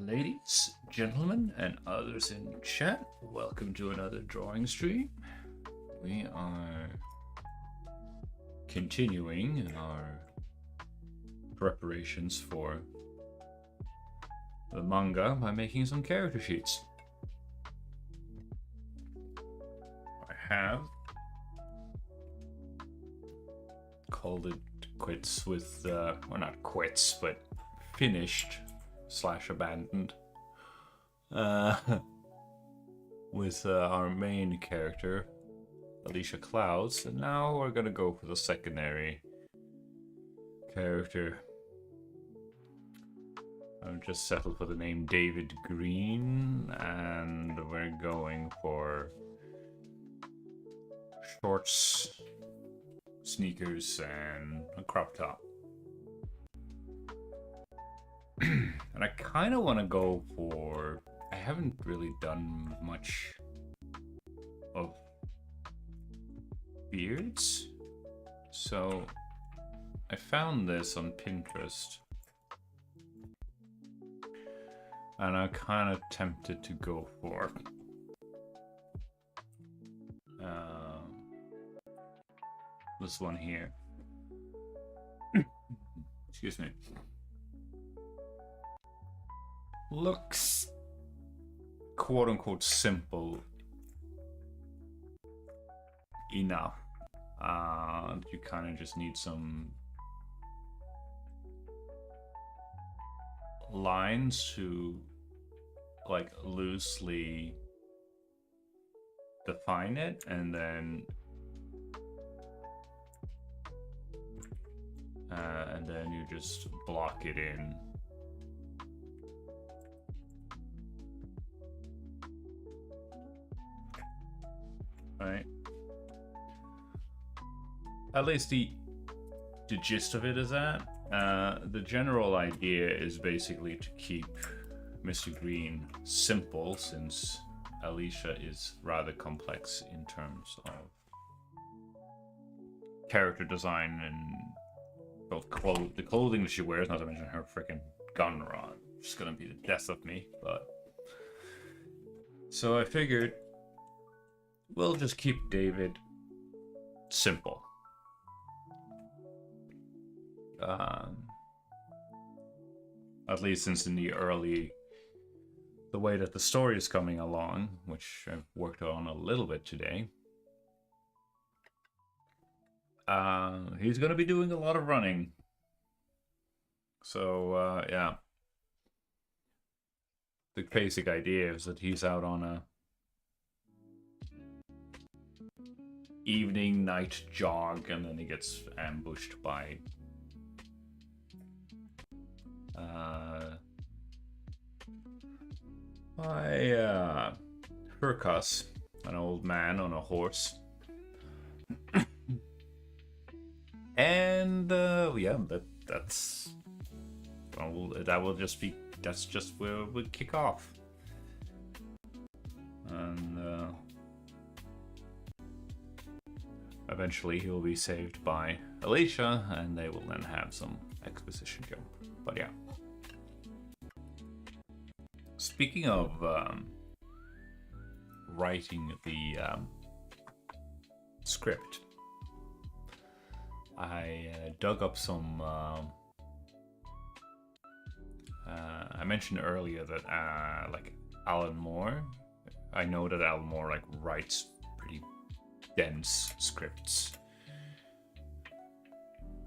Ladies, gentlemen, and others in chat, welcome to another drawing stream. We are continuing our preparations for the manga by making some character sheets. have called it quits with, well, not quits, but finished / abandoned with our main character, Alicia Clouds, and now we're gonna go for the secondary character. I've just settled for the name David Green, and we're going for shorts, sneakers, and a crop top. And I kind of want to go for... I haven't really done much of beards, so I found this on Pinterest, and I'm kind of tempted to go for this one here. Excuse me. Looks quote-unquote simple enough. You kind of just need some lines to like loosely define it, and then you just block it in. Right. At least the gist of it is that. The general idea is basically to keep Mr. Green simple, since Alicia is rather complex in terms of character design and both the clothing that she wears, not to mention her freaking gun rod. It's gonna be the death of me, but... So I figured we'll just keep David simple. At least since in the way that the story is coming along, which I've worked on a little bit today, he's going to be doing a lot of running. So, yeah. The basic idea is that he's out on a evening night jog, and then he gets ambushed by Hurkas, an old man on a horse. And yeah, that's just where we kick off. And eventually he'll be saved by Alicia, and they will then have some exposition jump. But yeah. Speaking of writing the script, I dug up some... I mentioned earlier that like Alan Moore, I know that Alan Moore like writes pretty dense scripts.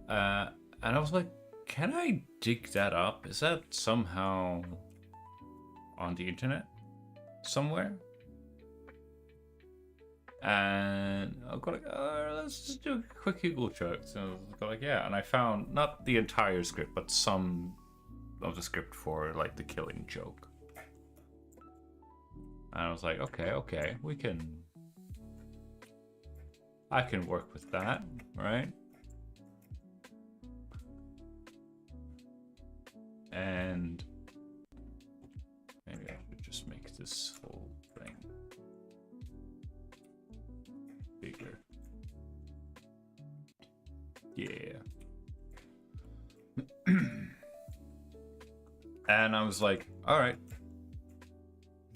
And I was like, can I dig that up? Is that somehow on the internet somewhere? And I got like, let's just do a quick Google search. So I got like, yeah, and I found not the entire script, but some of the script for like The Killing Joke. And I was like, okay, I can work with that, right? And maybe I should just make this whole thing bigger. Yeah. And I was like, all right,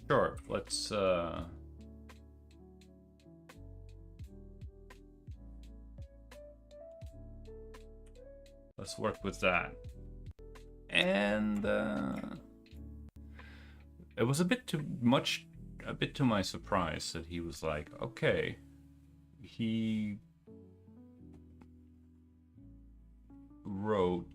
sure, let's work with that. And it was a bit to my surprise that he was like, okay, he wrote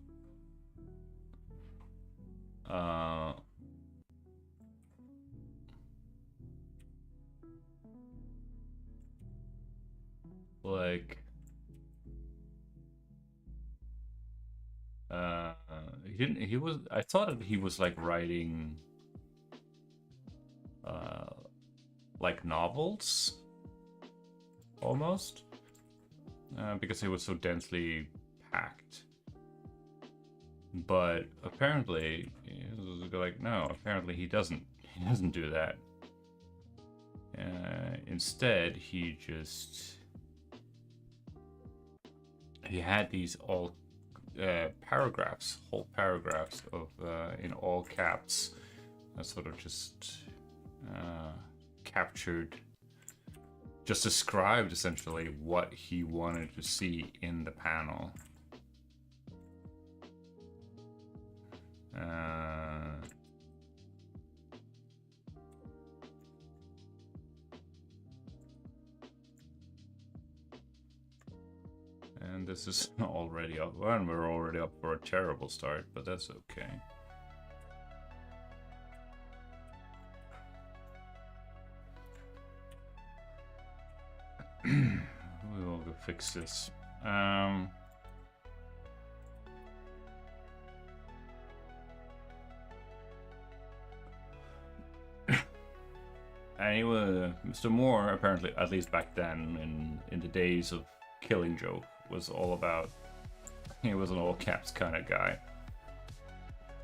like he didn't he was I thought that he was like writing like novels almost, because he was so densely packed. But apparently, like, no, apparently he doesn't do that. Instead, he had these all paragraphs, whole paragraphs of in all caps, that sort of just captured, just described essentially what he wanted to see in the panel. And this is already up, and we're already up for a terrible start, but that's okay. We'll go fix this. And he was, Mr. Moore, apparently, at least back then, in the days of Killing Joke, was all about, he was an all caps kind of guy.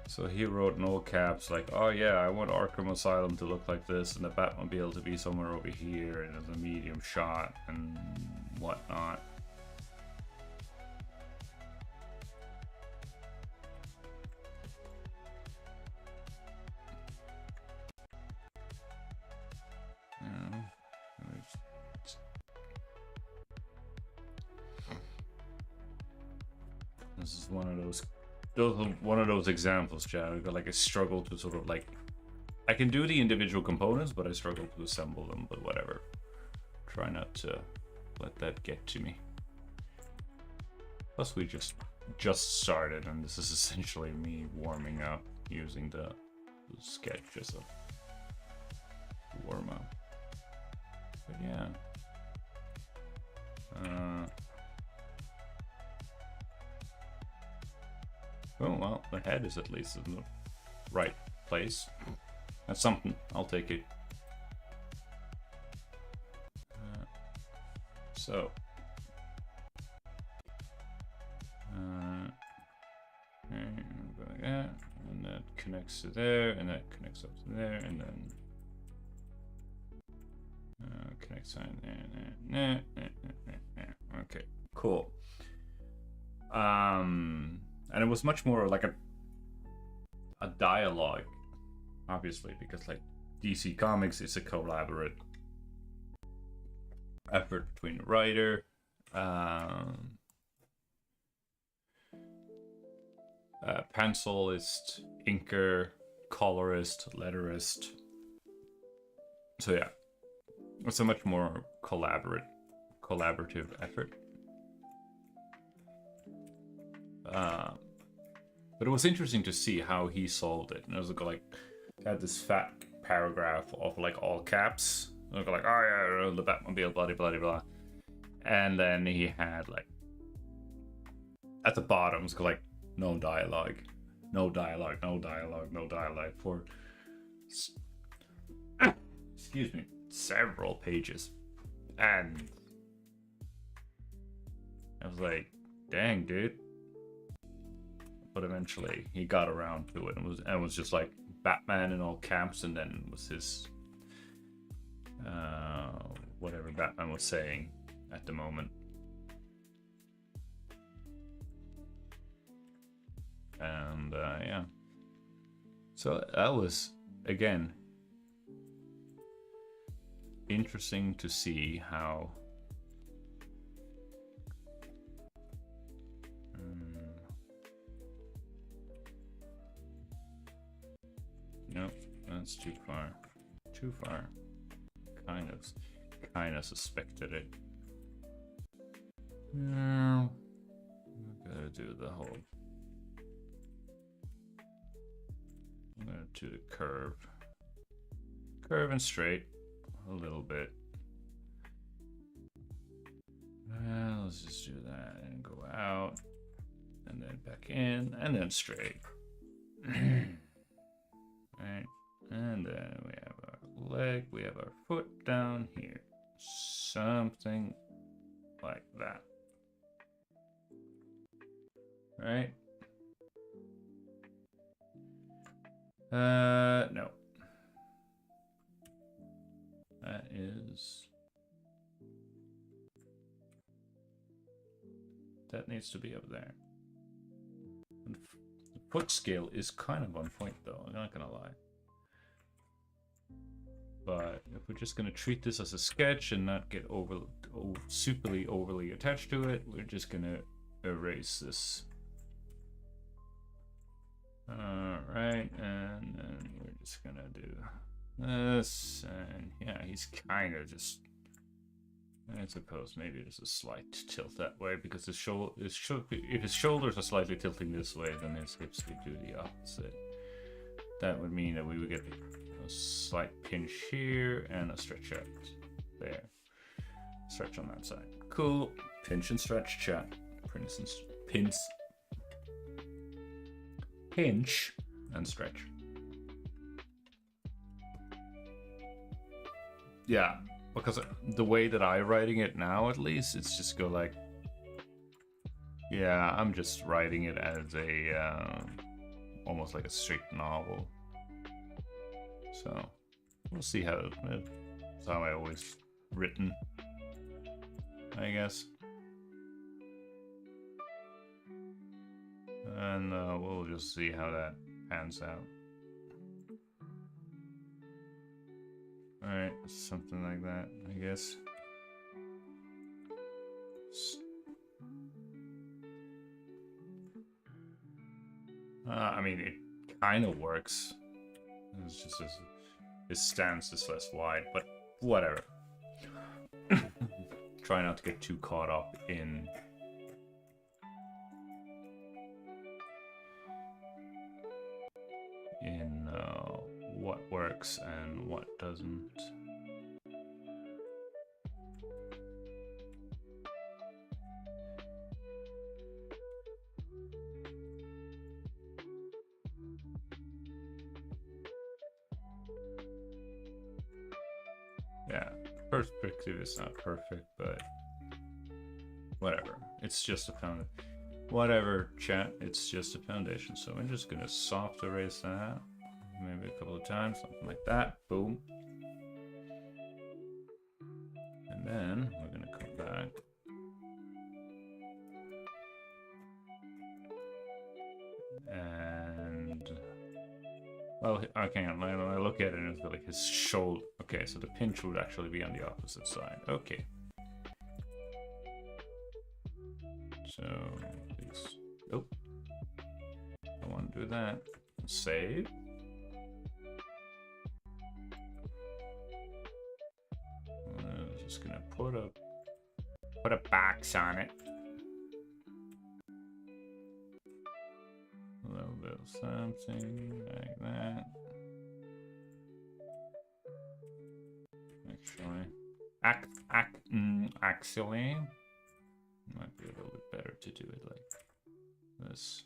So he wrote in all caps like, oh yeah, I want Arkham Asylum to look like this, and the Batmobile to be somewhere over here, and as a medium shot, and whatnot. This is one of those examples, Chad. Like I struggle to sort of like, I can do the individual components, but I struggle to assemble them. But whatever. Try not to let that get to me. Plus, we just started, and this is essentially me warming up using the sketch as a warm up. But yeah. Oh, well, the head is at least in the right place. That's something. I'll take it. So. Like that, and that connects to there, and that connects up to there, and then connects on there. Okay, cool. And it was much more like a dialogue, obviously, because like DC Comics is a collaborative effort between a writer, pencilist, inker, colorist, letterist. So yeah, it's a much more collaborative effort. But it was interesting to see how he solved it. And it was like had this fat paragraph of like all caps. Like, oh yeah, the Batmobile, blah blah blah blah. And then he had like at the bottom, it's like no dialogue for excuse me, several pages. And I was like, dang, dude. But eventually he got around to it, and it was just like Batman in all caps, and then was his whatever Batman was saying at the moment. And yeah, so that was again interesting to see how nope, that's too far. Kind of suspected it. No, I'm gonna do the whole. I'm gonna do the curve and straight a little bit. Let's just do that and go out and then back in and then straight. Right, and then we have our leg, we have our foot down here, something like that. Right? No. That needs to be up there. And the foot scale is kind of on point though, I'm not gonna lie. But if we're just gonna treat this as a sketch and not get superly overly attached to it, we're just gonna erase this. Alright, and then we're just gonna do this, and yeah, he's kind of just, I suppose maybe there's a slight tilt that way because if his shoulders are slightly tilting this way, then his hips would do the opposite. That would mean that we would get a slight pinch here and a stretch out there. Stretch on that side. Cool. Pinch and stretch, chat. Pinch and stretch. Yeah, because the way that I'm writing it now, at least, it's just go like, yeah, I'm just writing it as a almost like a straight novel. So we'll see how that's how I always written, I guess. And we'll just see how that pans out. Alright, something like that, I guess. I mean, it kind of works. It's just his stance is less wide, but whatever. Try not to get too caught up in what works and what doesn't. Yeah, perspective is not perfect, but whatever. It's just a foundation. Whatever, chat, it's just a foundation. So I'm just gonna soft erase that. Maybe a couple of times, something like that. Boom. And then we're gonna come back. And well, okay, when I look at it, it's like his shoulder. Okay, so the pinch would actually be on the opposite side. Okay. So please. Nope. I want to do that. Save. Just gonna put a box on it. A little bit of something like that. Actually, might be a little bit better to do it like this.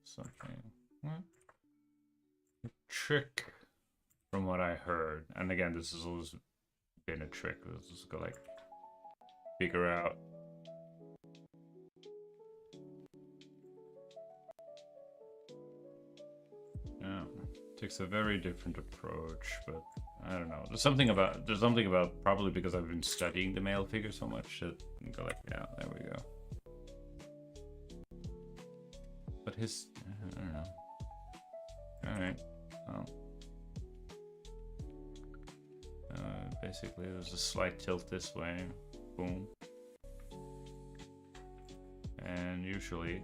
Something. A trick, from what I heard, and again, this has always been a trick. Let's just go like figure out. Yeah, takes a very different approach, but I don't know. There's something about probably because I've been studying the male figure so much that you go like, yeah, there we go. But his, I don't know. All right, well. Basically, there's a slight tilt this way, boom, and usually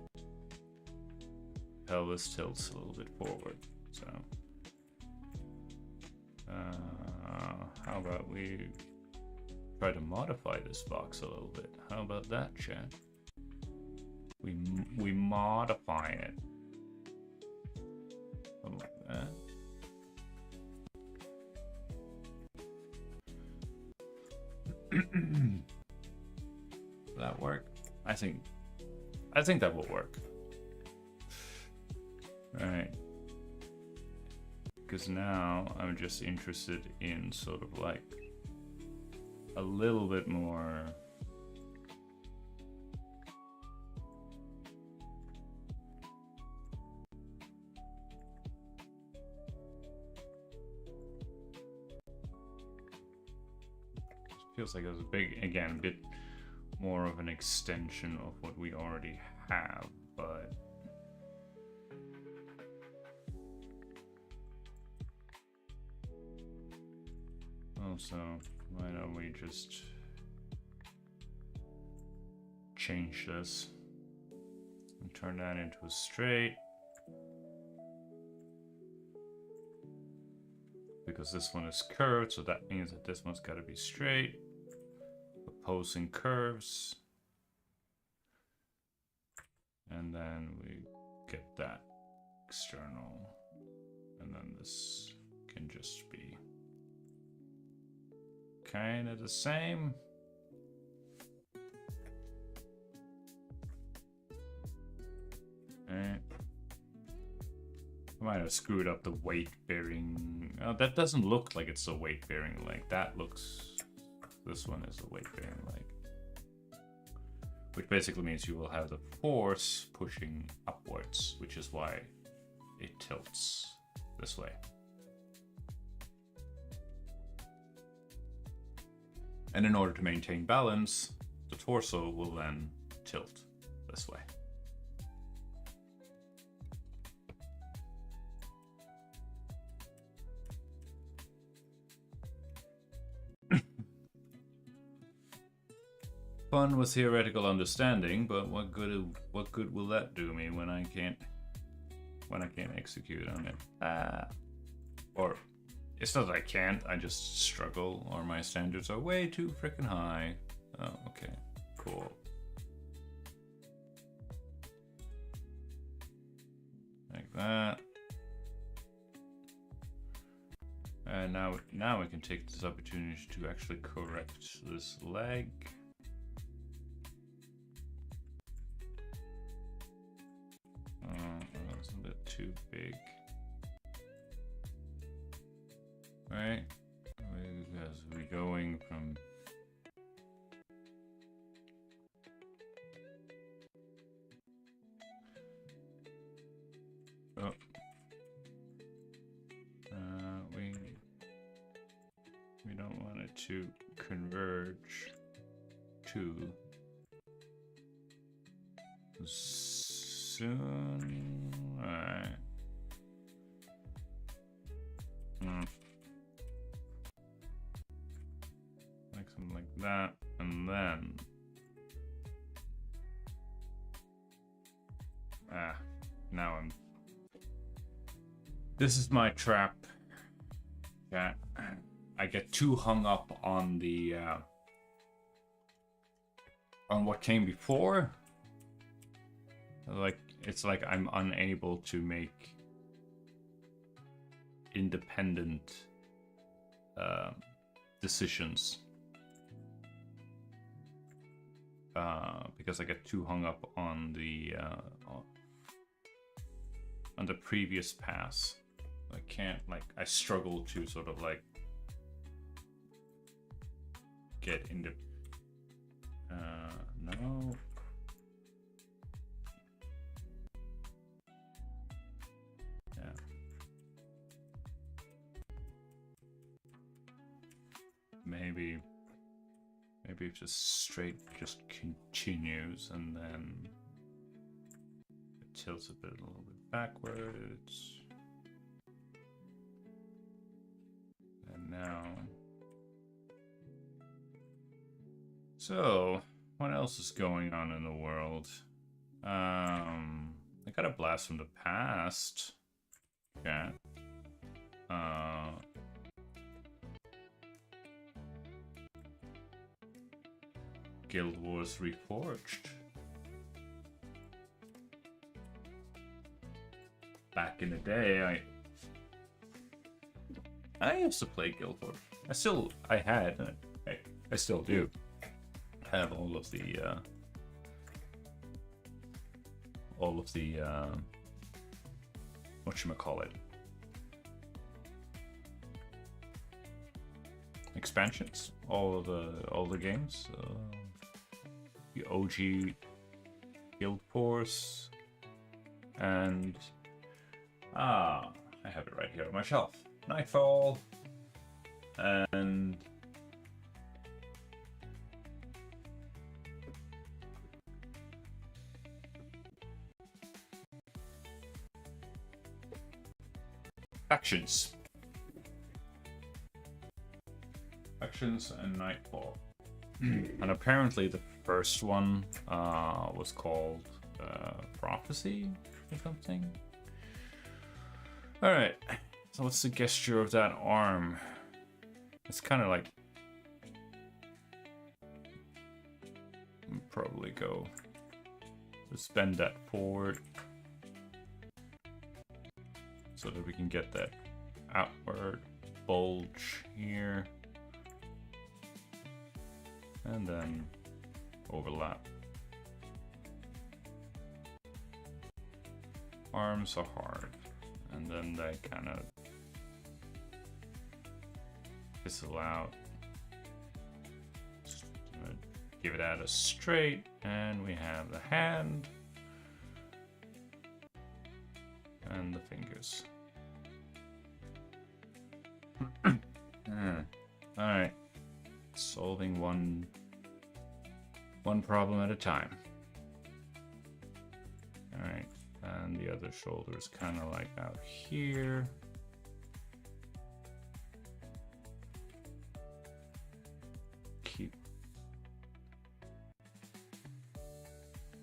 pelvis tilts a little bit forward. So, how about we try to modify this box a little bit? How about that, chat? we modify it. Something like that. Will that work? I think that will work. Alright. Because now I'm just interested in sort of like a little bit more feels like it was a big, again, a bit more of an extension of what we already have, but also, why don't we just change this and turn that into a straight, because this one is curved, so that means that this one's got to be straight. Opposing curves, and then we get that external, and then this can just be kind of the same. Alright. I might have screwed up the weight bearing. Oh, that doesn't look like it's a weight bearing leg. That looks. This one is a weight bearing leg. Which basically means you will have the force pushing upwards, which is why it tilts this way. And in order to maintain balance, the torso will then tilt this way. Fun with theoretical understanding, but what good will that do me when I can't execute on it? Or it's not that I can't, I just struggle, or my standards are way too freaking high. Oh, okay, cool. Like that. And now we can take this opportunity to actually correct this leg. That's a bit too big. Right? Because we're going from we don't want it to converge too soon. Alright. Like something like that, and then now this is my trap. Yeah, I get too hung up on the on what came before. Like it's like I'm unable to make independent decisions because I get too hung up on the previous pass. I can't, like, I struggle to sort of like get into no. Yeah. Maybe if just straight just continues and then it tilts a little bit backwards. And now, so what else is going on in the world? I got a blast from the past. Yeah. Guild Wars Reforged. back in the day, I used to play Guild Wars. I still do have all of the whatchamacallit, expansions, all the games, the OG Guild Wars, and I have it right here on my shelf. Nightfall, and Factions and Nightfall. And apparently the first one was called Prophecy or something. Alright, so what's the gesture of that arm? It's kind of like... probably go... just bend that forward so that we can get that outward bulge here. And then overlap. Arms are hard. And then they kind of fizzle out. Just give it out a straight, and we have the hand and the fingers. Alright. Solving one problem at a time. Alright, and the other shoulder is kind of like out here. Keep.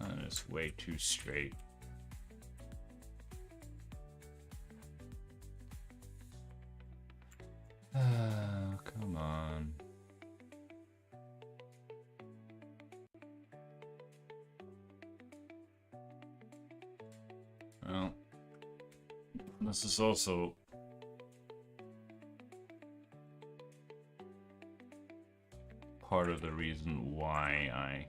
And it's way too straight. Come on. Well, this is also part of the reason why I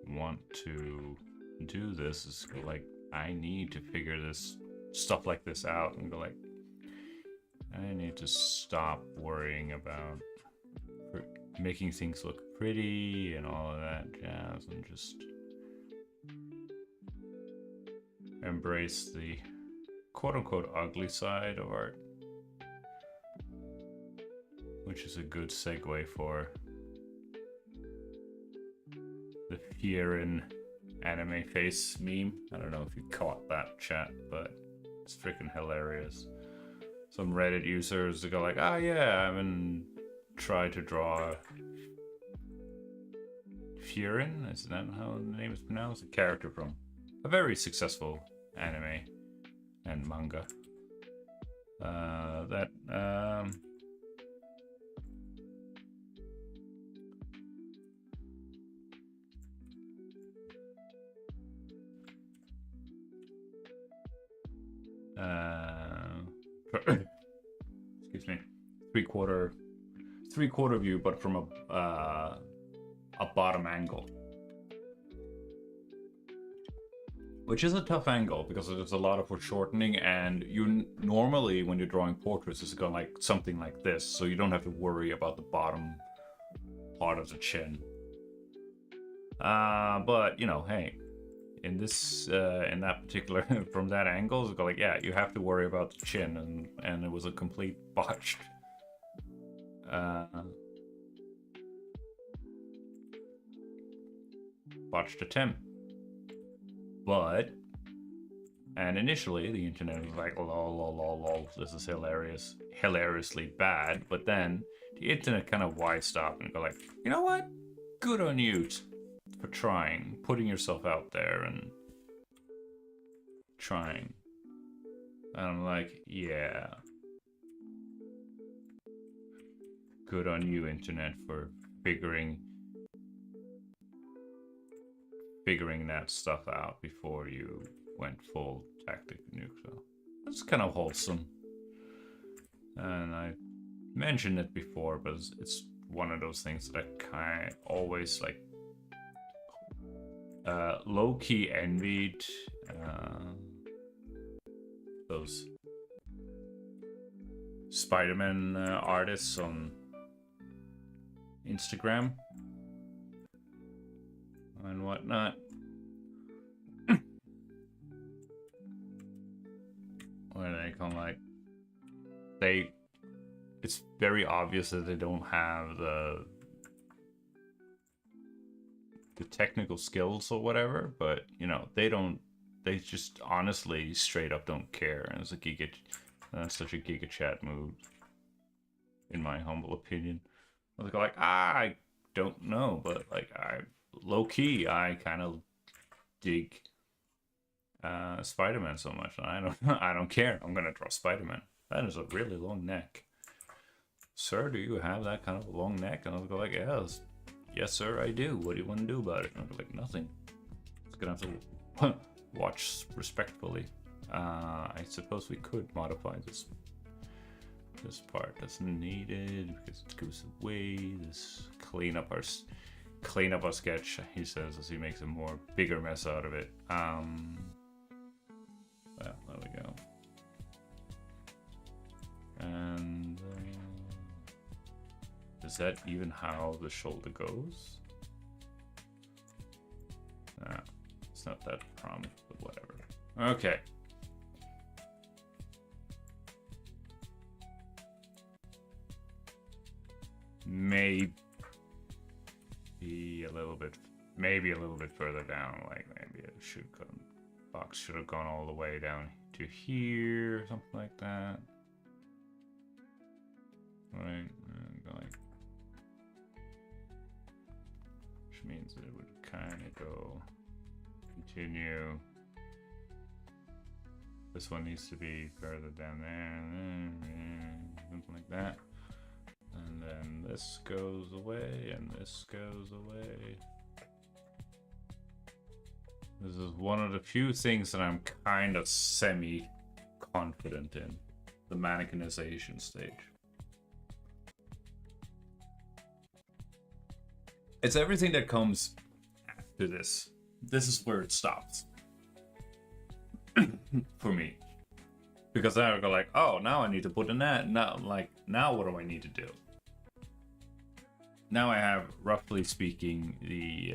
want to do this, is like, I need to figure this stuff like this out and go like, I need to stop worrying about making things look pretty and all of that jazz and just embrace the quote-unquote ugly side of art, which is a good segue for the Fierin anime face meme. I don't know if you caught that, chat, but it's freaking hilarious. Some Reddit users go like, oh yeah, I've been trying to draw Fierin, is that how the name is pronounced? A character from a very successful anime and manga. Excuse me, three-quarter view, but from a bottom angle, which is a tough angle because there's a lot of foreshortening, and you normally when you're drawing portraits it's going like something like this, so you don't have to worry about the bottom part of the chin. But you know, hey, in this in that particular from that angle, it's like, yeah, you have to worry about the chin, and it was a complete botched attempt. But and initially the internet was like, lol lol lol lol, this is hilariously bad. But then the internet kind of wised up and go like, you know what, good on you for trying, putting yourself out there and trying. And I'm like, yeah, good on you, internet, for figuring figuring that stuff out before you went full tactic neutral. It's kind of wholesome. And I mentioned it before, but it's one of those things that I kind of always like low-key envied those Spider-Man artists on Instagram and whatnot. Where they come like it's very obvious that they don't have the technical skills or whatever, but you know, they just honestly straight up don't care. And it's a that's such a Giga Chat move, in my humble opinion. I was like, I don't know, but like I low key I kind of dig Spider-Man so much. I don't care. I'm gonna draw Spider-Man. That is a really long neck. Sir, do you have that kind of a long neck? And I was like, yes sir, I do. What do you want to do about it? And I was like, nothing. It's gonna have to watch respectfully. I suppose we could modify this part that's needed because it goes away. This clean up our sketch, he says, as he makes a more bigger mess out of it. Well, there we go. And is that even how the shoulder goes? Nah, it's not that prominent, but whatever. Okay. Maybe a little bit further down, like maybe it box should have gone all the way down to here, something like that. Right, like, which means that it would kind of go, continue. This one needs to be further down there, something like that. And then this goes away, and this goes away. This is one of the few things that I'm kind of semi-confident in, the mannequinization stage. It's everything that comes after this. This is where it stops. For me. Because I go like, oh, now I need to put in that. Now what do I need to do? Now I have, roughly speaking, the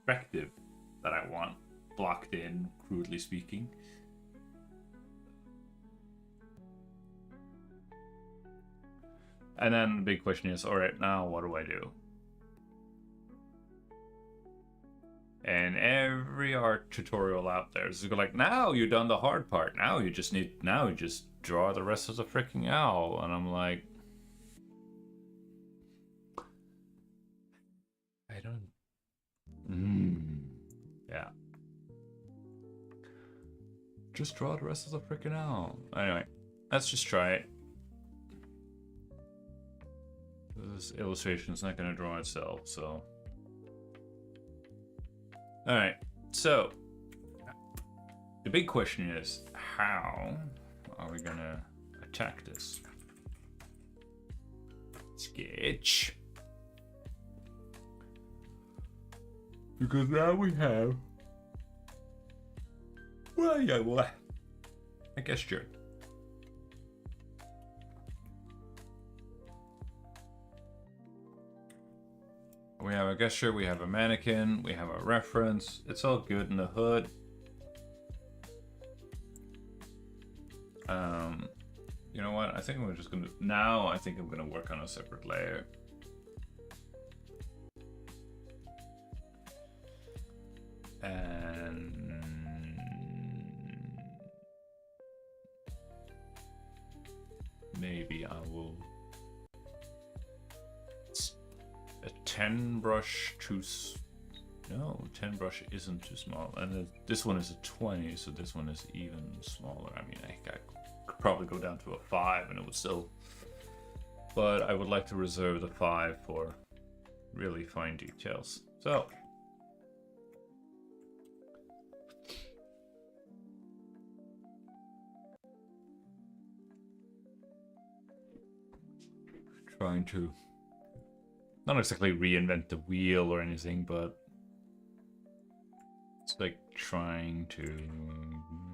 perspective that I want blocked in, crudely speaking. And then the big question is, all right, now what do I do? And every art tutorial out there is like, now you've done the hard part. Now you just draw the rest of the freaking owl. And I'm like, I don't. Yeah. Just draw the rest of the freaking owl. Anyway, let's just try it. This illustration is not going to draw itself, so. Alright, so the big question is, how are we going to attack this? Sketch. Because now we have. Well, yeah, well, I guess sure. We have a gesture, we have a mannequin, we have a reference. It's all good in the hood. You know what? I think we're just gonna now. I think I'm gonna work on a separate layer. And maybe I will. A 10 brush no, 10 brush isn't too small, and this one is a 20, so this one is even smaller. I mean, probably go down to a 5 and it would still... But I would like to reserve the 5 for really fine details. So... trying to... not exactly reinvent the wheel or anything, but... it's like trying to...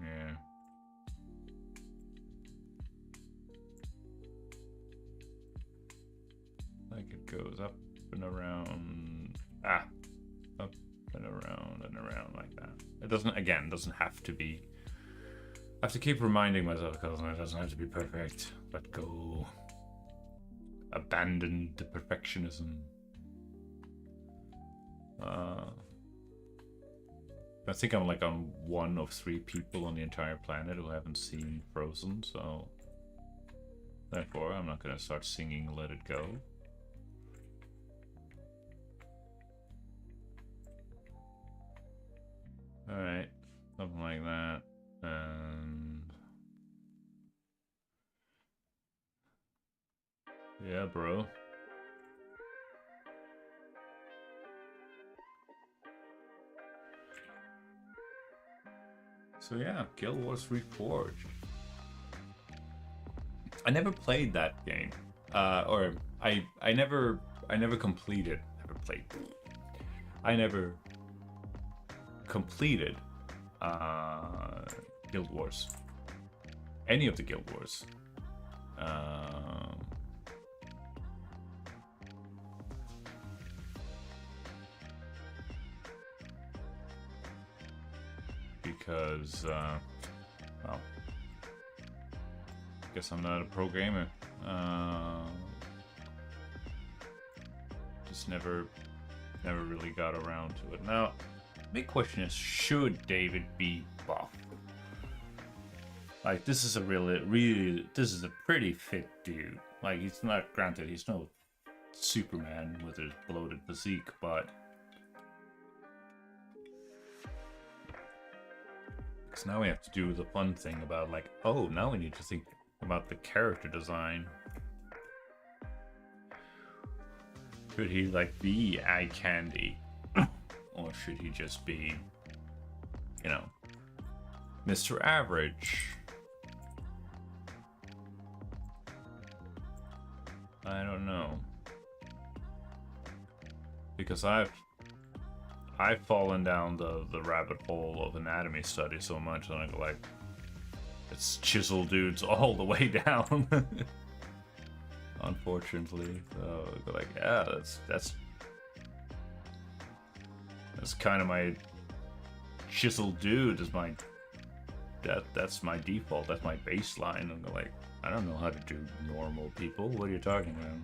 yeah... like it goes up and around, up and around like that. It doesn't, again, doesn't have to be. I have to keep reminding myself because it doesn't have to be perfect. Let go. Abandon the perfectionism. I think I'm like on 1 of 3 people on the entire planet who haven't seen Frozen, so therefore I'm not gonna start singing Let It Go. Alright, something like that, and... yeah, bro. So yeah, Guild Wars Reforged. I never played that game. Or I never completed, I never completed Guild Wars. Any of the Guild Wars. Because, well, I guess I'm not a pro gamer. Just never really got around to it. Now, big question is, should David be buff? Like, this is a this is a pretty fit dude. Like, he's not, granted, he's no Superman with his bloated physique, but because now we have to do the fun thing about, like, oh, now we need to think about the character design. Should he, like, be eye candy? Or should he just be, you know, Mr. Average? I don't know. Because I've fallen down the rabbit hole of anatomy study so much that I go like, it's chisel dudes all the way down. Unfortunately, so I go like, yeah, that's kind of my chisel dude. Is my that's my default. That's my baseline. I'm like, I don't know how to do normal people. What are you talking about?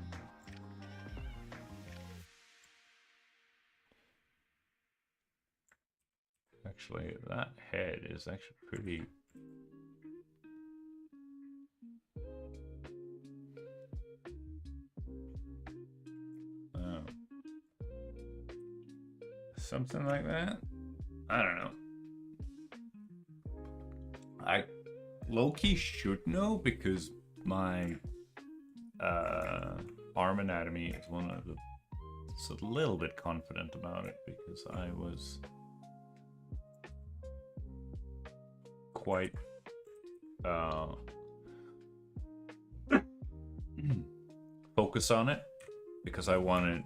Actually, that head is actually pretty... something like that? I don't know. I low-key should know because my arm anatomy is one of the... it's a little bit confident about it because I was quite focused on it because I wanted...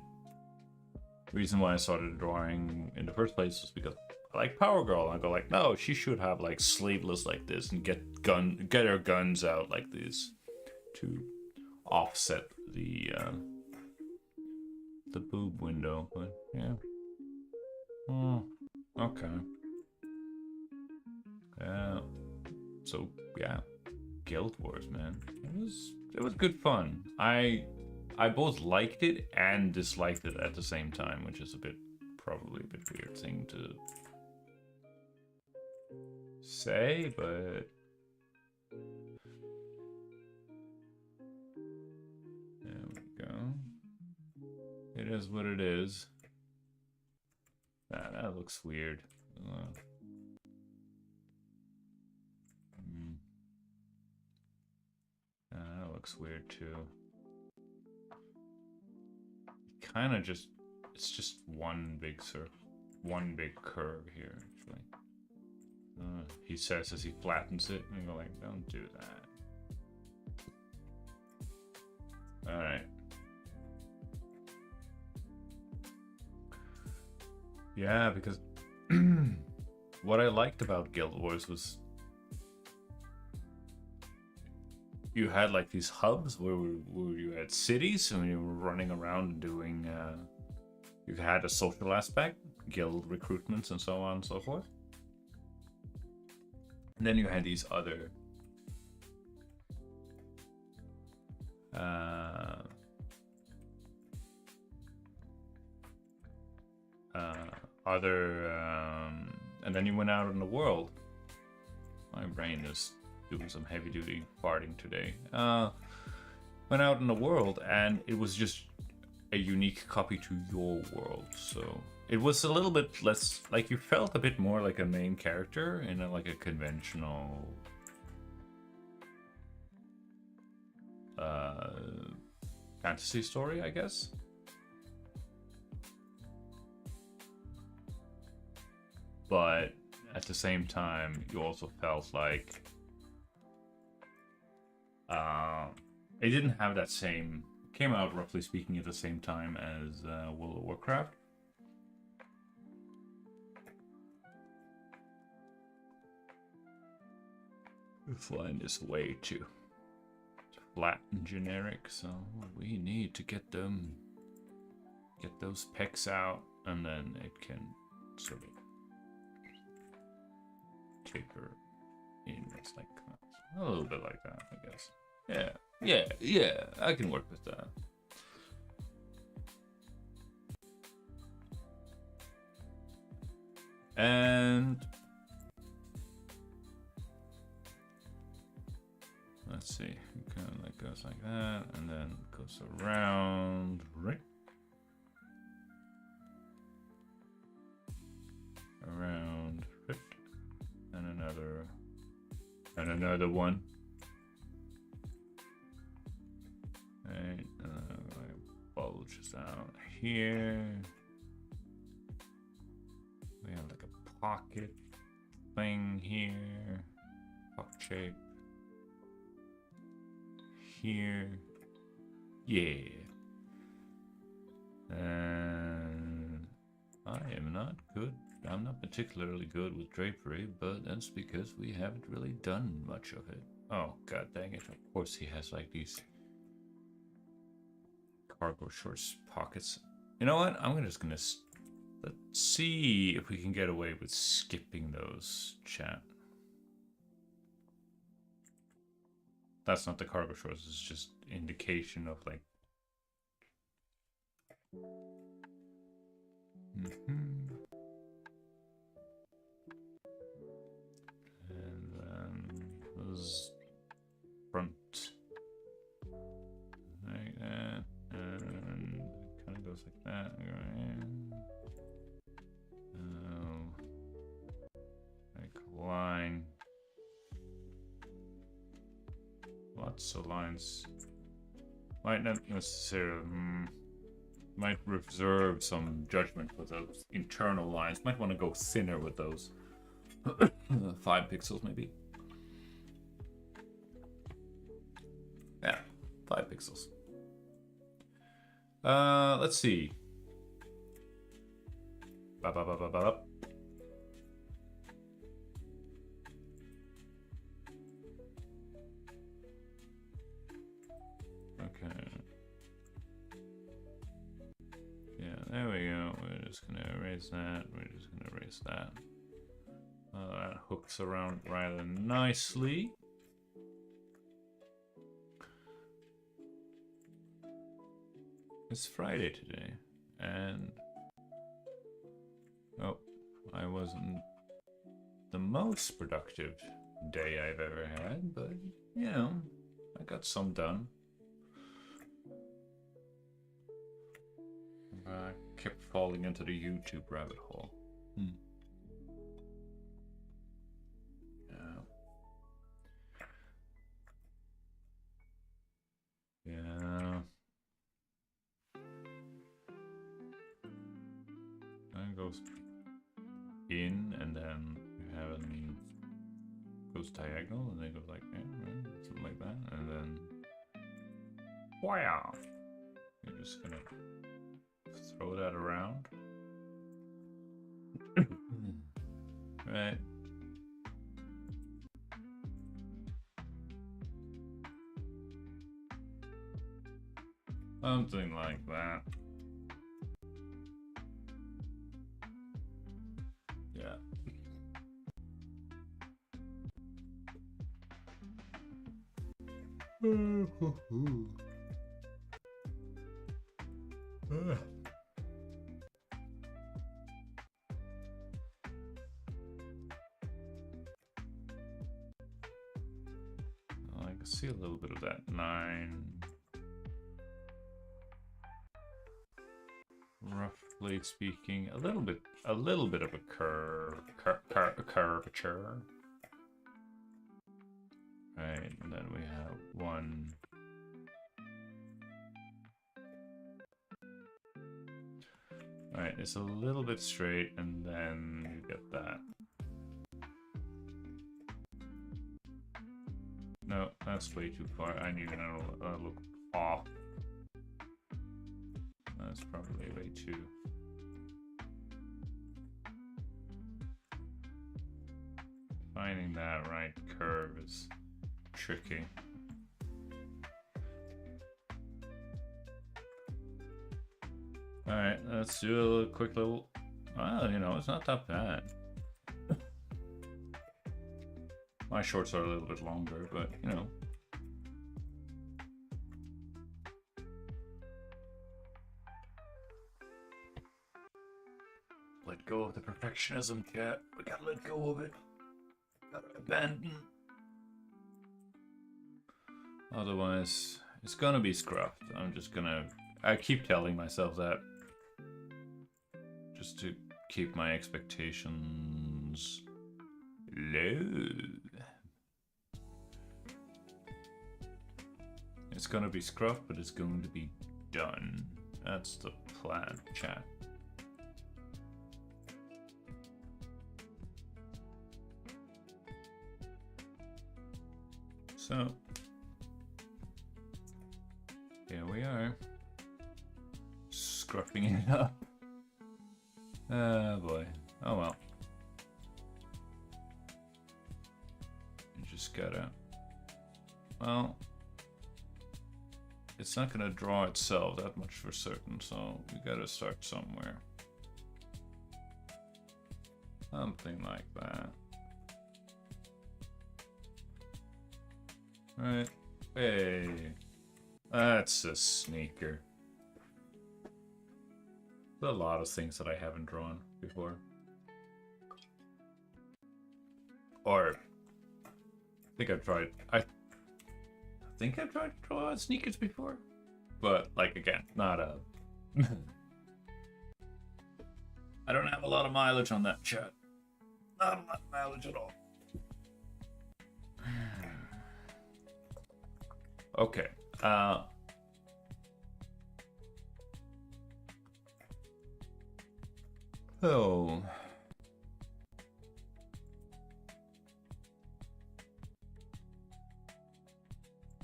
the reason why I started drawing in the first place was because I like Power Girl. I go like, no, she should have like sleeveless like this and get her guns out like this to offset the boob window. But yeah, okay, yeah. So yeah, Guild Wars, man, it was good fun. I both liked it and disliked it at the same time, which is probably a bit weird thing to say, but there we go. It is what it is. That looks weird. looks weird too. Kind of just, it's just one big curve here, actually. He says as he flattens it, and I go like, don't do that. Alright. Yeah, because what I liked about Guild Wars was you had like these hubs where you had cities and you were running around and doing you had a social aspect, guild recruitments and so on and so forth. And then you had these other and then you went out in the world. My brain is doing some heavy duty farting today. Went out in the world and it was just a unique copy to your world. So it was a little bit less, like you felt a bit more like a main character in like a conventional fantasy story, I guess. But at the same time, you also felt like it didn't have that same, came out roughly speaking at the same time as World of Warcraft. Find this way to flat and generic, so we need to get those pecs out, and then it can sort of taper in. It's like a little bit like that, I guess. Yeah, I can work with that. And let's see, it kind of like goes like that, and then it goes around, right? Around, right? And another one. Right, bulges out here. We have like a pocket thing here, pocket shape here, yeah. And I am not good. I'm not particularly good with drapery, but that's because we haven't really done much of it. Oh, god dang it. Of course he has like these cargo shorts pockets. You know what? I'm just gonna let's see if we can get away with skipping those, chat. That's not the cargo shorts, it's just indication of like and then those front like that, and it kind of goes like that. Like a line. Lots of lines. Might not necessarily. Might reserve some judgment for those internal lines. Might want to go thinner with those. 5 pixels maybe. Yeah, 5 pixels. Let's see. Okay. Yeah, there we go. We're just gonna erase that. We're just gonna erase that. That hooks around rather nicely. It's Friday today, and oh, I wasn't the most productive day I've ever had, but you know, I got some done. I kept falling into the YouTube rabbit hole. Yeah. goes in, and then you have an goes diagonal, and then goes like something like that, and then wow, you're just gonna throw that around, right? Something like that. Yeah. I can see a little bit of that 9. Roughly speaking, a little bit of a curvature. Right, and then we have 1. Right, it's a little bit straight, and then you get that. No, that's way too far. I need to look off. That's probably way too. Finding that right curve is tricky. Alright, let's do a quick little... Well, you know, it's not that bad. My shorts are a little bit longer, but, you know. Let go of the perfectionism, cat. We gotta let go of it. Gotta abandon. Otherwise, it's gonna be scruffed. I keep telling myself that. Just to keep my expectations low. It's gonna be scruffed, but it's going to be done. That's the plan, chat. So, here we are. Scruffing it up. Oh boy. Oh well. You just gotta... Well, it's not gonna draw itself, that much for certain, so we gotta start somewhere. Something like that. Right. Hey. That's a sneaker. There's a lot of things that I haven't drawn before. Or I think I've tried to draw sneakers before. But like again, not a I don't have a lot of mileage on that chat. Not a lot of mileage at all. Okay. Oh.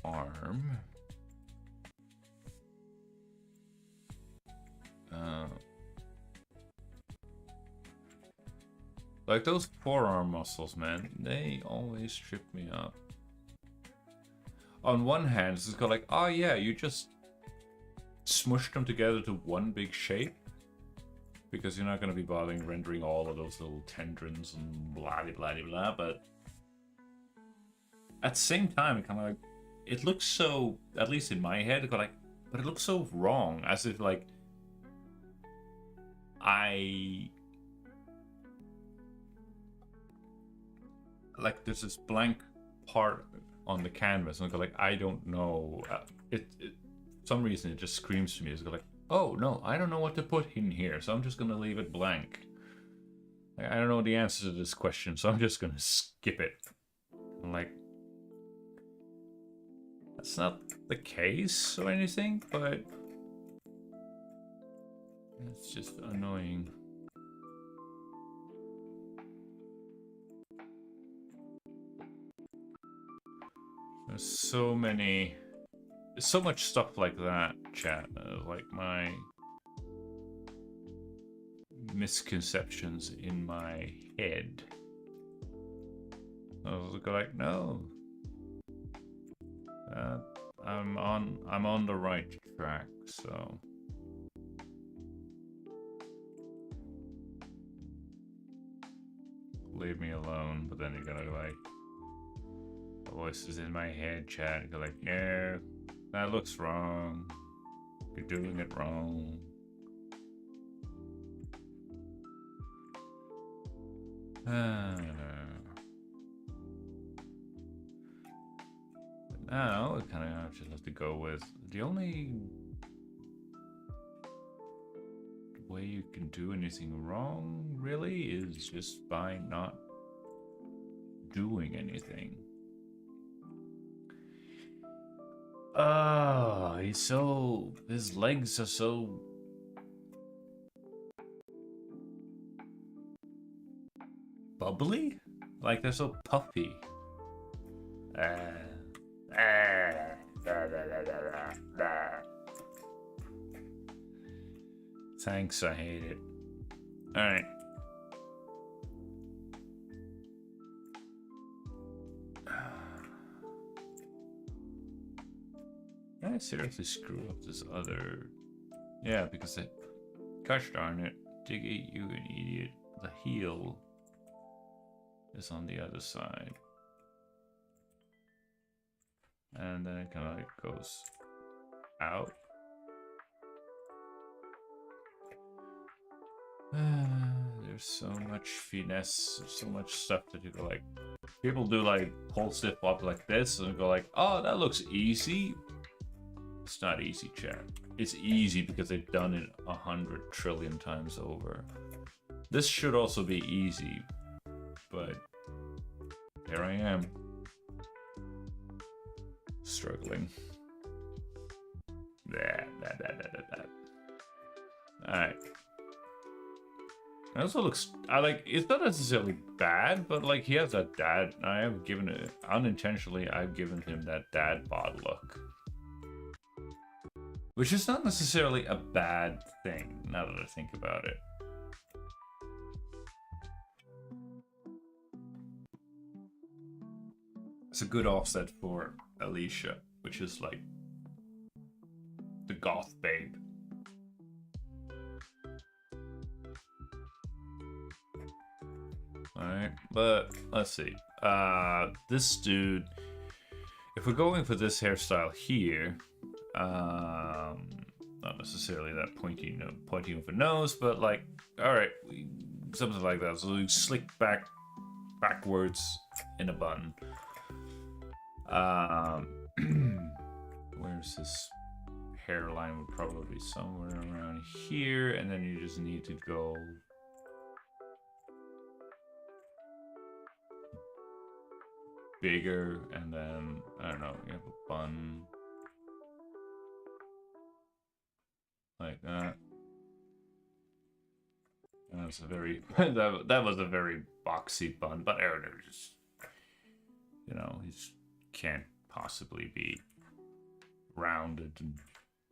Arm. Like those forearm muscles, man, they always trip me up. On one hand, it's got like, oh yeah, you just smushed them together to one big shape. Because you're not going to be bothering rendering all of those little tendrils and blah blah blah blah. But at the same time, it kind of like, it looks so, at least in my head, but it looks so wrong, as if like there's this blank part on the canvas, and I go like, I don't know. For some reason it just screams to me. It's like, oh no, I don't know what to put in here, so I'm just gonna leave it blank. I don't know the answer to this question, so I'm just gonna skip it. I'm like, that's not the case or anything, but it's just annoying. There's so many... There's so much stuff like that, chat. Like my misconceptions in my head. I was like, no. I'm on the right track, so... Leave me alone, but then you're gonna like... The voices in my head, chat, go like, no, that looks wrong. You're doing it wrong. Now, we kind of just have to go with the only way you can do anything wrong, really, is just by not doing anything. Oh, his legs are so bubbly? Like they're so puffy. Thanks, I hate it. Alright. Did I seriously screw up this other... Yeah, because it... Gosh darn it. Diggy, you an idiot. The heel is on the other side. And then it kind of like goes out. There's so much finesse, so much stuff that you go like... People do like pull stiff up like this and go like, oh, that looks easy. It's not easy, chat. It's easy because they've done it 100 trillion times over. This should also be easy, but here I am. Struggling. Alright. It also looks, it's not necessarily bad, but like he has that dad, I have given it, unintentionally, I've given him that dad bod look. Which is not necessarily a bad thing, now that I think about it. It's a good offset for Alicia, which is like the goth babe. Alright, but let's see. This dude, if we're going for this hairstyle here, not necessarily that pointy of a nose, but like, alright, something like that. So we slick backwards in a bun. Where's his hairline? Would probably be somewhere around here, and then you just need to go bigger, and then I don't know, you have a bun like that. And that's a very that was a very boxy bun, but Aaron just, you know, he's can't possibly be rounded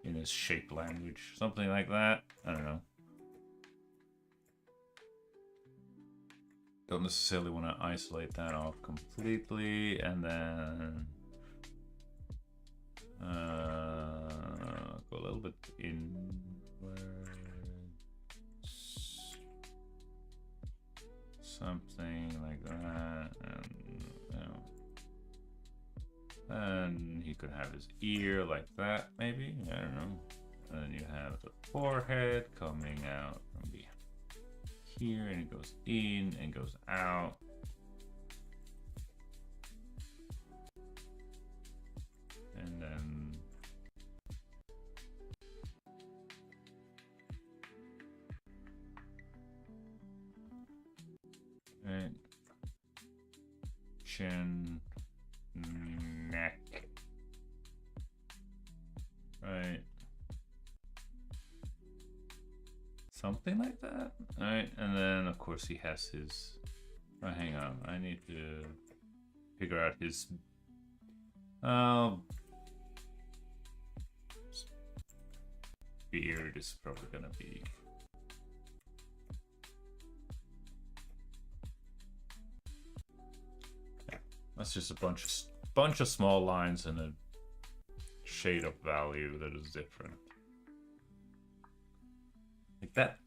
in his shape language, something like that. I don't know. Don't necessarily want to isolate that off completely, and then go a little bit inwards, something like that, and you know, and he could have his ear like that, maybe, I don't know. And then you have the forehead coming out from behind here, and it goes in and goes out. And then right, chin, neck, right, something like that. All right, and then of course he has his, oh, hang on, I need to figure out his Um, beard is probably gonna be. Yeah, that's just a bunch of small lines and a shade of value that is different. Like that.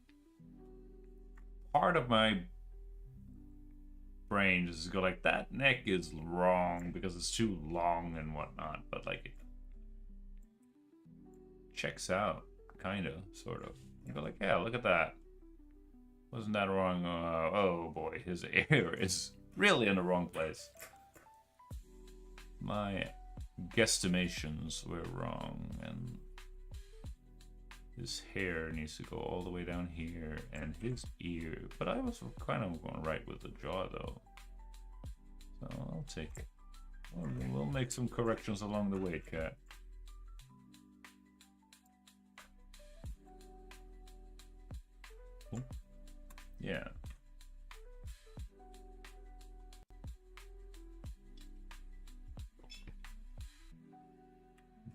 Part of my brain just go like, that neck is wrong because it's too long and whatnot, but like it checks out, kind of, sort of. You go like, yeah, look at that. Wasn't that wrong? Oh boy, his ear is really in the wrong place. My guesstimations were wrong, and his hair needs to go all the way down here, and his ear. But I was kind of going right with the jaw, though. So I'll take it. We'll make some corrections along the way, cat. Cool. Yeah.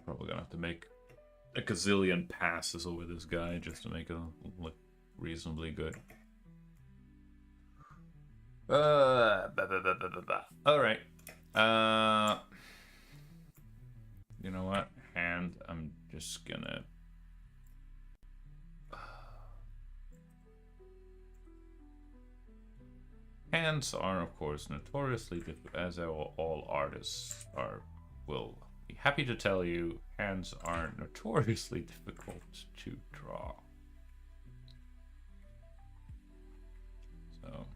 Probably gonna have to make a gazillion passes over this guy just to make it look reasonably good. All right. You know what? And I'm just gonna. Hands are, of course, notoriously difficult, as all artists will be happy to tell you. Hands are notoriously difficult to draw. So,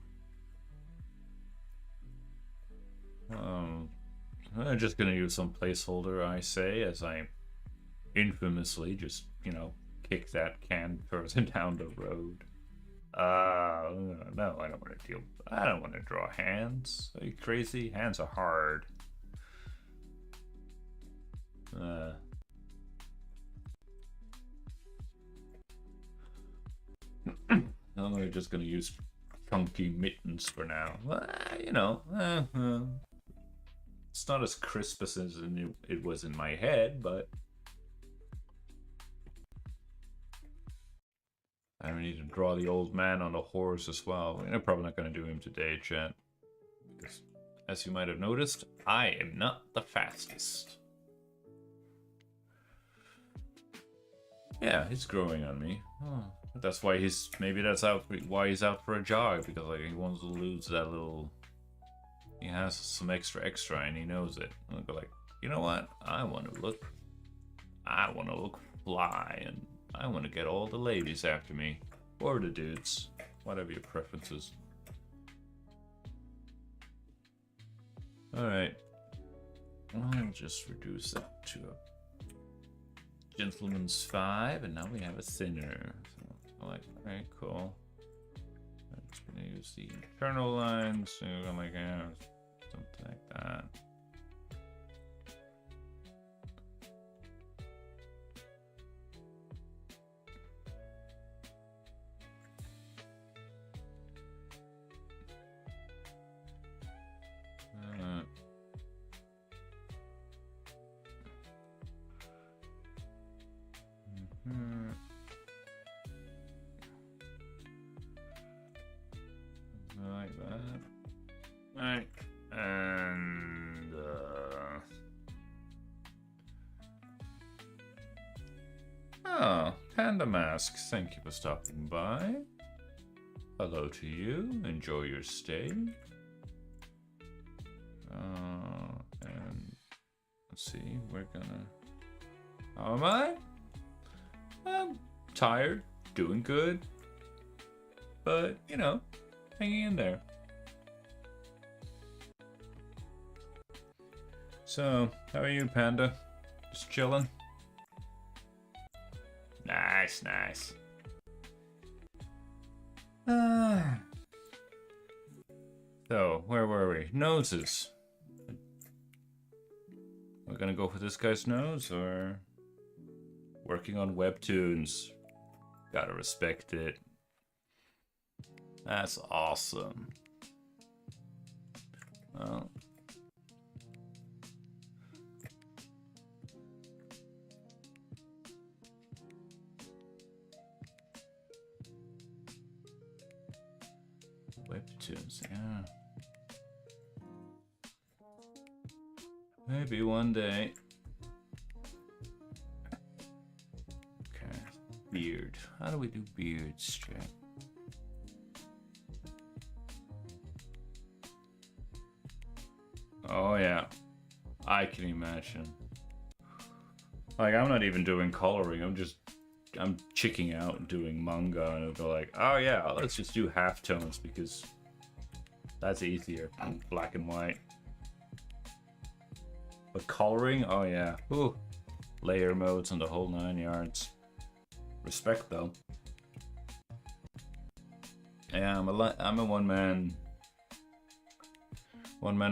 I'm just gonna use some placeholder, I say, as I infamously just, kick that can further down the road. No, I don't want to deal. I don't want to draw hands. Are you crazy? Hands are hard. I'm just gonna use chunky mittens for now. It's not as crisp as it was in my head, but I need to draw the old man on the horse as well. I'm probably not going to do him today, chat. Because, as you might have noticed, I am not the fastest. Yeah, he's growing on me. Oh, that's why why he's out for a jog, because like he wants to lose that little. He has some extra, and he knows it. I'll go like, you know what? I want to look fly, and I want to get all the ladies after me. Or the dudes. Whatever your preferences. Alright. I'll just reduce that to a gentleman's 5, and now we have a thinner. So, alright, cool. I'm just gonna use the internal lines, so I'm like, something like that. Like that. Alright. And Panda Mask, thank you for stopping by. Hello to you. Enjoy your stay. And let's see, we're gonna. How am I? I'm tired, doing good, but hanging in there. So, how are you, Panda? Just chilling? Nice. So, where were we? Noses. We're gonna go for this guy's nose, or working on webtoons? Gotta respect it. That's awesome. Well, Webtoons, yeah. Maybe one day. Okay, beard. How do we do beards, Jack? Oh yeah, I can imagine. Like, I'm not even doing coloring. I'm chicking out and doing manga, and it'll go like, oh yeah, let's just do halftones because that's easier. Black and white. But coloring, oh yeah. Ooh. Layer modes and the whole 9 yards. Respect though. Yeah, I'm a one-man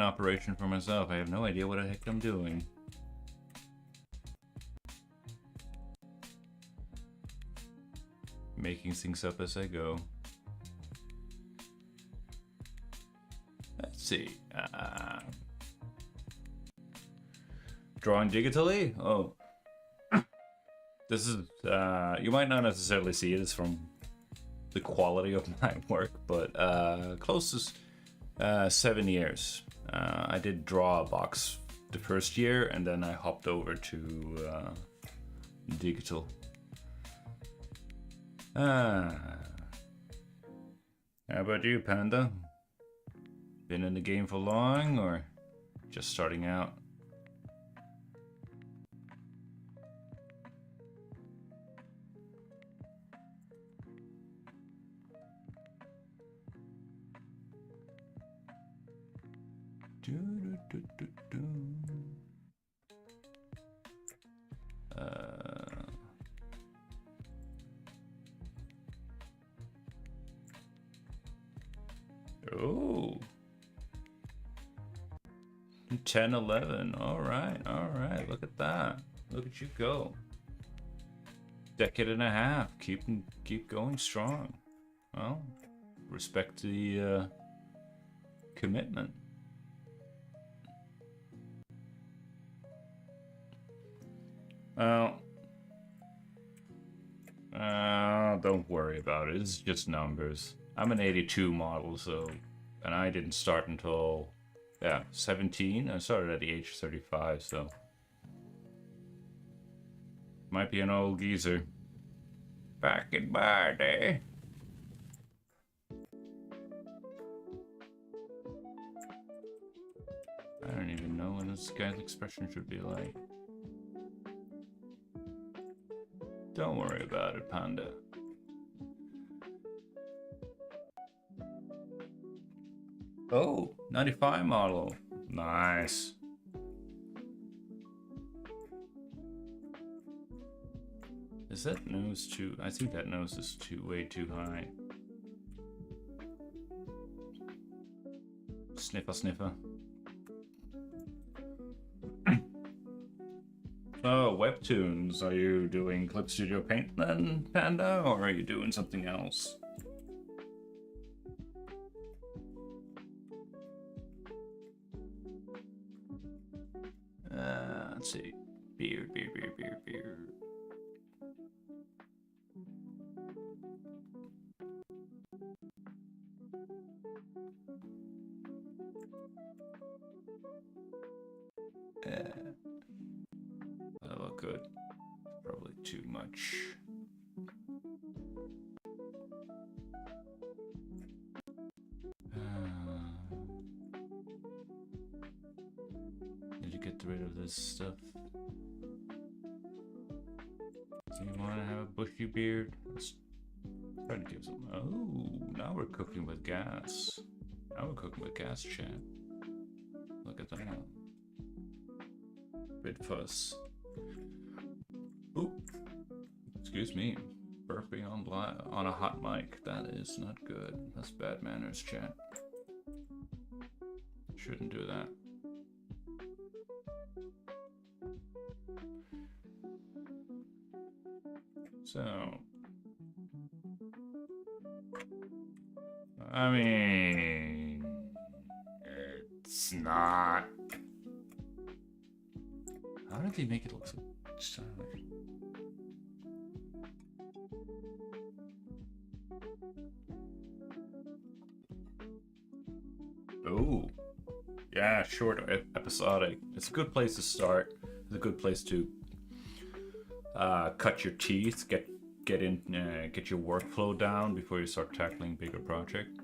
operation for myself. I have no idea what the heck I'm doing. Making things up as I go. Let's see. Drawing digitally? Oh. This is, you might not necessarily see it as from the quality of my work, but closest 7 years. I did draw a box the first year, and then I hopped over to digital. How about you, Panda? Been in the game for long, or just starting out? Oh, 10, 11. All right. Look at that. Look at you go. Decade and a half. Keep going strong. Well, respect the commitment. Well, don't worry about it. It's just numbers. I'm an 82 model, so, and I didn't start until, 17. I started at the age of 35, so. Might be an old geezer. Back in my day. I don't even know what this guy's expression should be like. Don't worry about it, Panda. Oh, 95 model. Nice. Is that nose too? I think that nose is way too high. Sniffer. Oh, Webtoons. Are you doing Clip Studio Paint then, Panda, or are you doing something else? Let's see. Beard. That look good. Probably too much. Need to get rid of this stuff. Do you want to have a bushy beard? Let's try to give some. Oh, now we're cooking with gas. Chat. Look at that. Bit fuzz. Oop. Excuse me. Burping on a hot mic. That is not good. That's bad manners, chat. Shouldn't do that. So, I mean, it's not. How did they make it look so stylish? Yeah, short, episodic. It's a good place to start. It's a good place to cut your teeth, get your workflow down before you start tackling bigger project.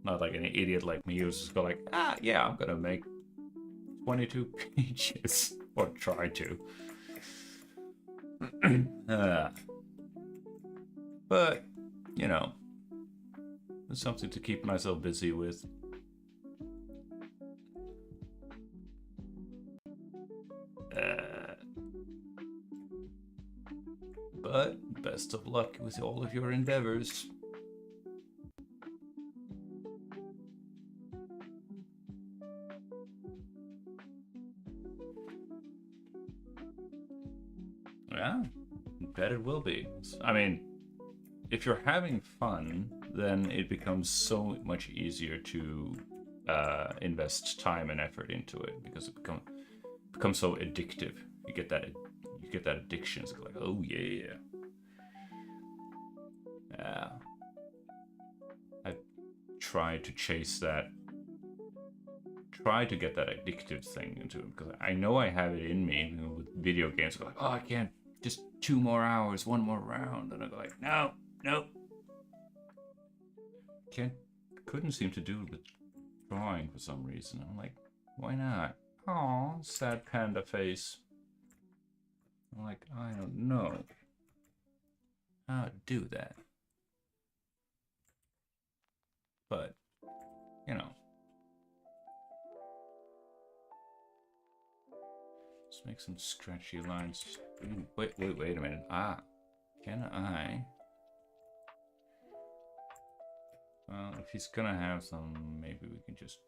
Not like an idiot like me who's just go like, yeah, I'm gonna make 22 pages or try to. But you know, it's something to keep myself busy with. But best of luck with all of your endeavors. Yeah, bet it will be. I mean, if you're having fun, then it becomes so much easier to invest time and effort into it because it becomes so addictive. You get that addiction. It's like, oh yeah. Yeah. I try to chase that. Try to get that addictive thing into it because I know I have it in me with video games. I'm like, oh, I can't. Just 2 more hours, 1 more round, and I go like, no. Couldn't seem to do it with drawing for some reason. I'm like, why not? Aw, sad panda face. I'm like, I don't know how to do that. But, you know. Let's make some scratchy lines. Ooh, wait a minute. Can I? Well, if he's gonna have some, maybe we can just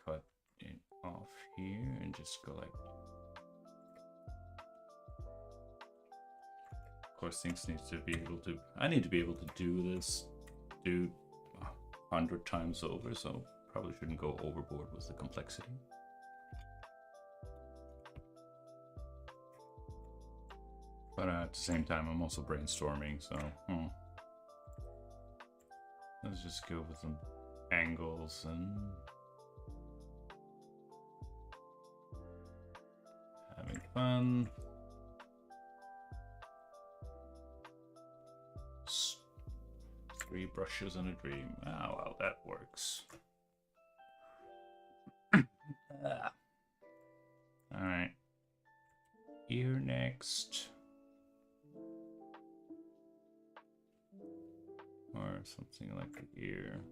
cut it off here and just go like. Of course, things need to be able to. I need to be able to do this, 100 times over, so probably shouldn't go overboard with the complexity. But at the same time, I'm also brainstorming, so let's just go with some angles and having fun. 3 brushes and a dream. Ah, well, that works. All right. Ear next. Or something like the ear.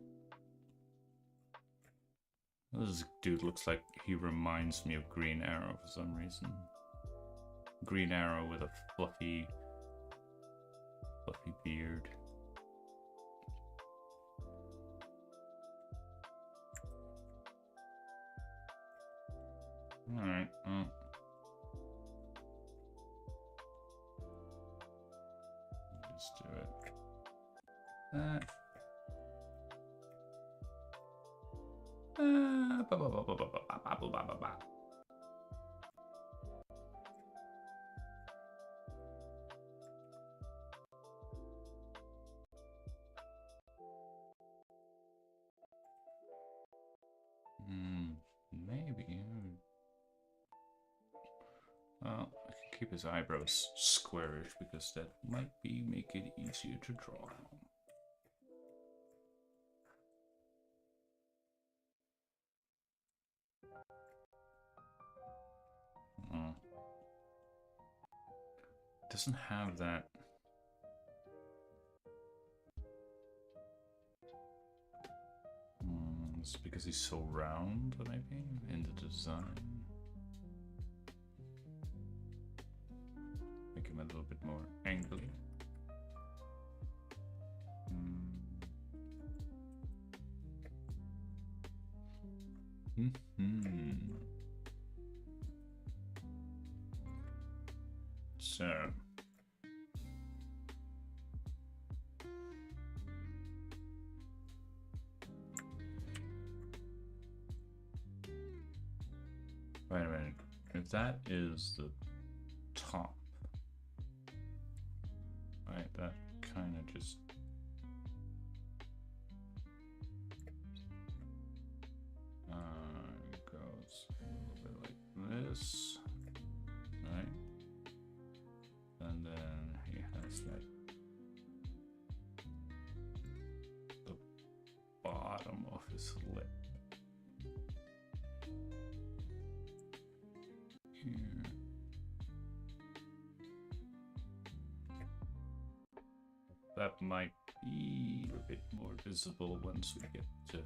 This dude looks like he reminds me of Green Arrow for some reason. Green Arrow with a fluffy beard. Alright, just do it. That. Maybe. Well, I can keep his eyebrows squarish because that might make it easier to draw. Doesn't have that. It's because he's so round, maybe, in the design. Make him a little bit more angly. So. Wait a minute. If that is the top, right, that kind of just goes this lit. Here. That might be a bit more visible once we get to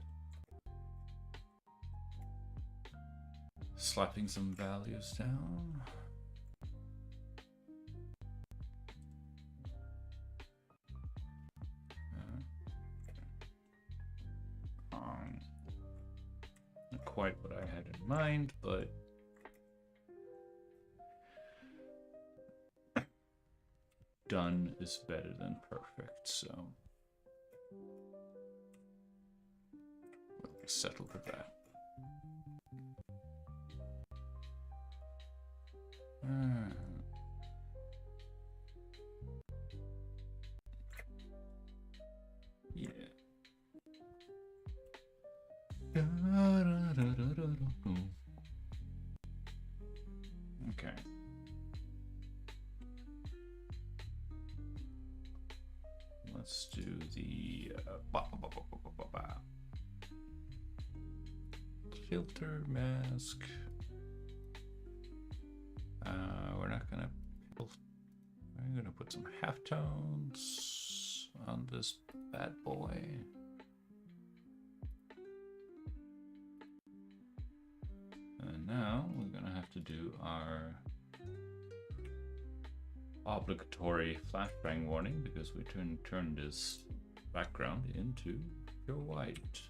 slapping some values down. Not quite what I had in mind, but done is better than perfect, so we'll settle with that. Yeah. Okay. Let's do the filter mask. We're not gonna. I'm gonna put some halftones on this bad boy. And now we're gonna have to do our obligatory flashbang warning because we turn this background into pure white.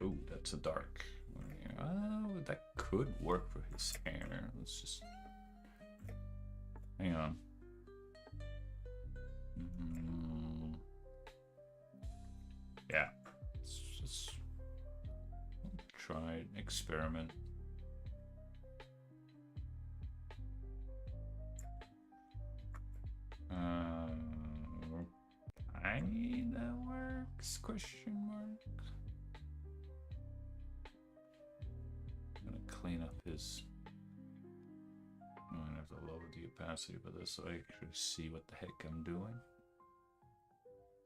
Oh, that's a dark. Oh, that could work for his hair. Let's just hang on. Yeah, let's just try an experiment. That works? Question mark. I'm gonna clean up his. I'm gonna have to lower the opacity for this so I actually see what the heck I'm doing.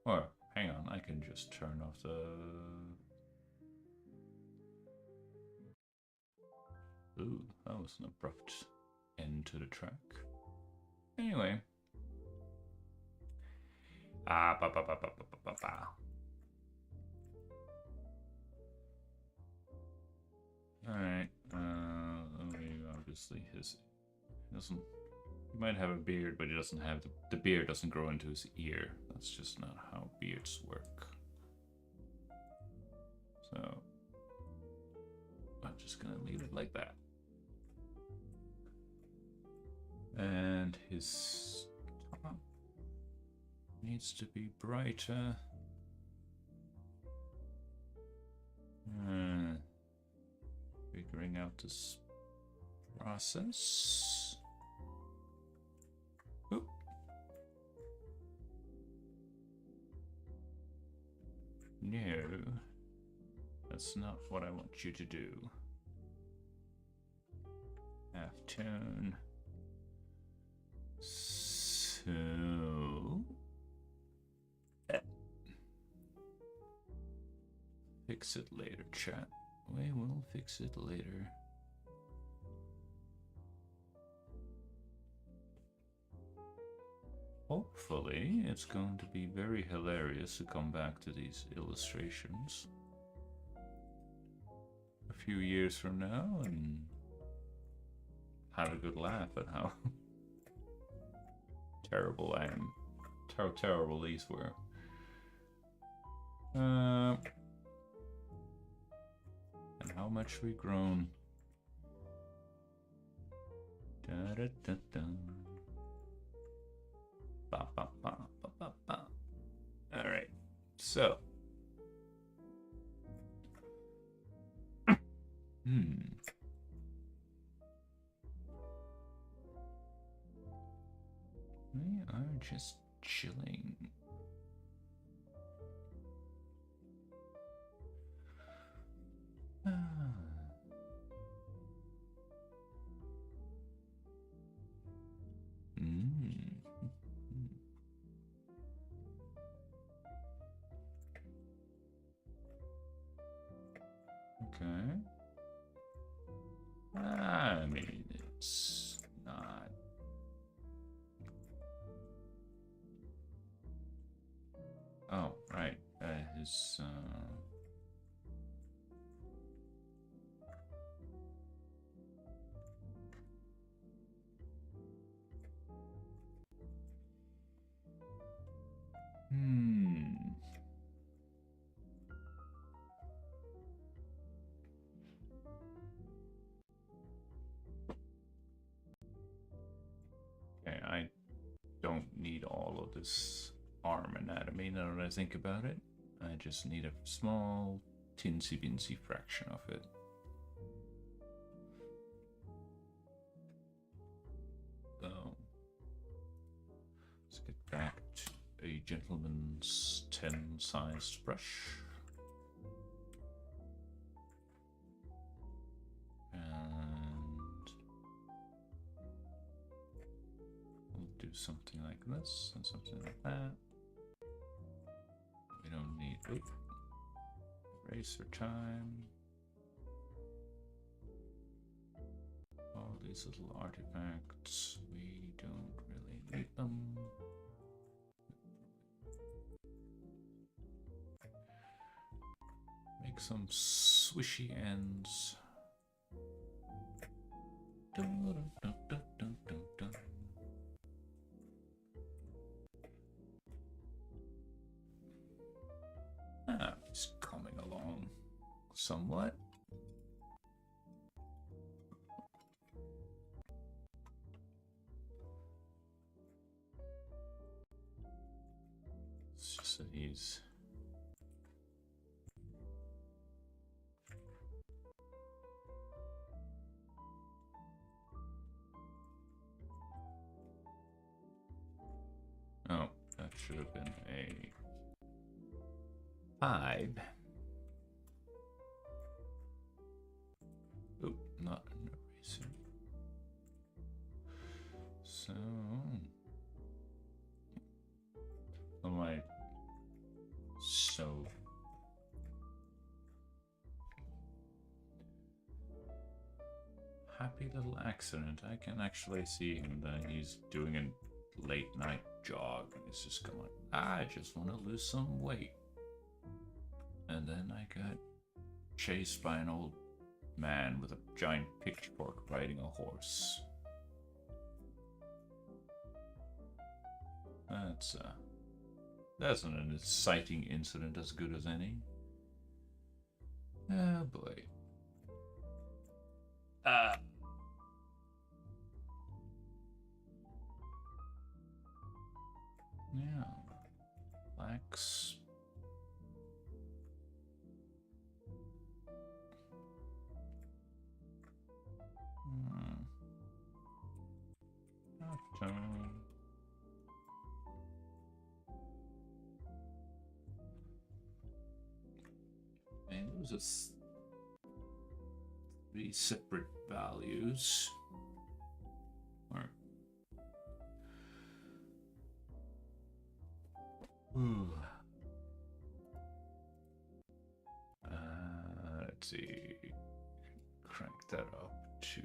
Or hang on, I can just turn off the. Ooh, that was an abrupt end to the track. Anyway. Alright, obviously he might have a beard, but he doesn't have the beard doesn't grow into his ear. That's just not how beards work. So I'm just gonna leave it like that. And his top needs to be brighter. Figuring out this process. Oop. No, that's not what I want you to do. Halftone. So fix it later, chat. We will fix it later. Hopefully, it's going to be very hilarious to come back to these illustrations a few years from now and have a good laugh at how terrible I am. How terrible these were. And how much we grown. Da da da da. Ba, ba, ba, ba, ba, ba. All right, so we are just chilling. Okay. I mean, it's not. Oh, right. His. Okay, I don't need all of this arm anatomy now that I think about it. I just need a small, tinsy-binsy fraction of it. So, let's get back to a gentleman's 10-sized brush. And we'll do something like this and something like that. We don't need eraser time. All these little artifacts, we don't really need them. Make some swishy ends. Dun, dun, dun, dun, dun, dun. It's coming along somewhat. It's just that he's oh, that should have been a 5. Oh, not an eraser. So, am I so happy little accident? I can actually see him that he's doing a late night jog and he's just going, I just want to lose some weight. And then I got chased by an old man with a giant pitchfork riding a horse. That's an exciting incident as good as any. Oh boy. Yeah. Relax. Tone. And those are 3 separate values. Or let's see. Crank that up to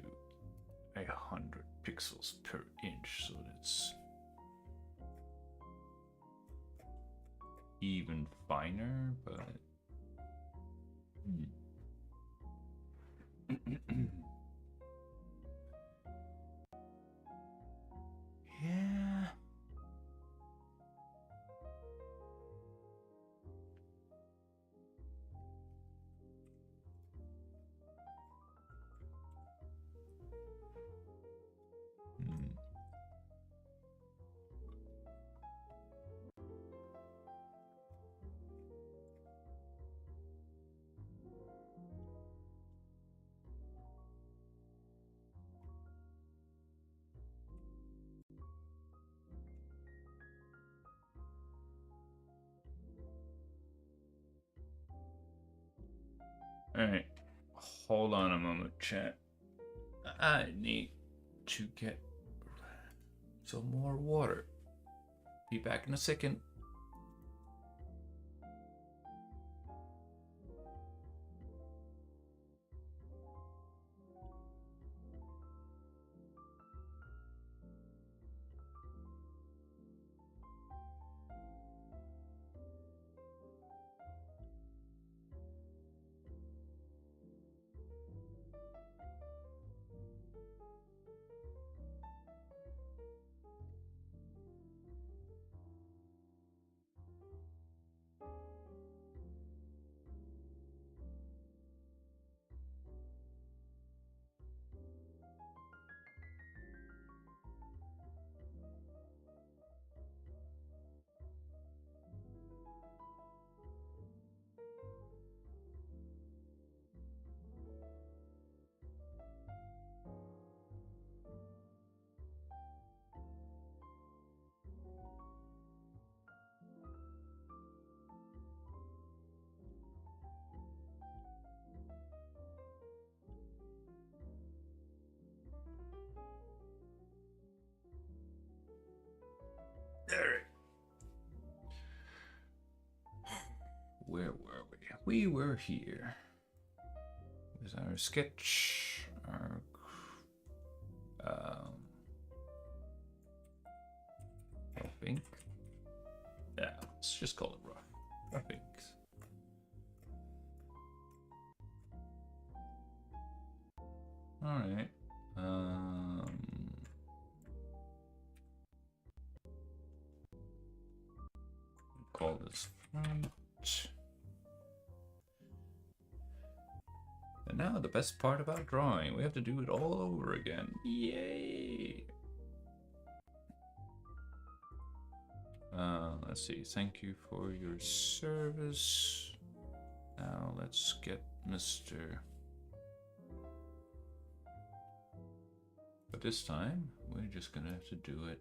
100 pixels per inch, so that's even finer, but yeah. Alright, hold on a moment, chat. I need to get some more water. Be back in a second. we were here. There's our sketch, our rough ink. Yeah, let's just call it rough ink. All right. Call this front. And now the best part about drawing, we have to do it all over again. Yay! Let's see. Thank you for your service. Now let's get Mr. But this time, we're just gonna have to do it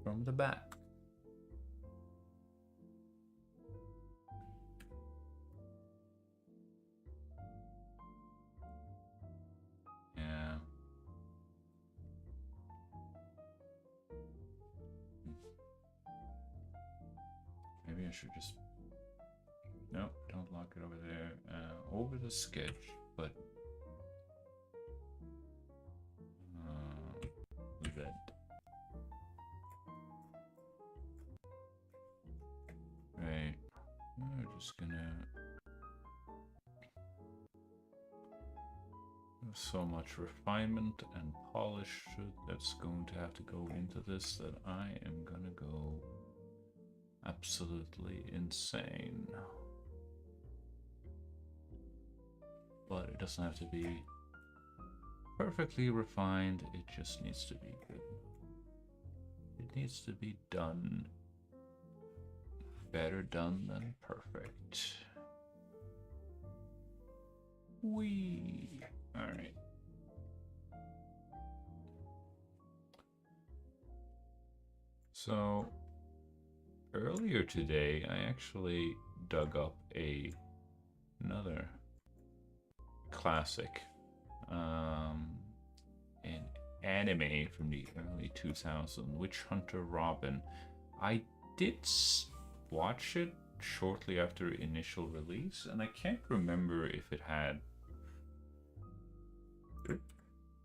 from the back. Yeah. Maybe I should just... No, don't lock it over there. Over the sketch, but... Red. Right. We're just gonna... There's so much refinement and polish that's going to have to go into this that I am gonna go absolutely insane. But it doesn't have to be perfectly refined, it just needs to be good. It needs to be done. Better done than perfect. Whee! Alright. So, earlier today, I actually dug up another classic an anime from the early 2000s, Witch Hunter Robin. I did watch it shortly after initial release, and I can't remember if it had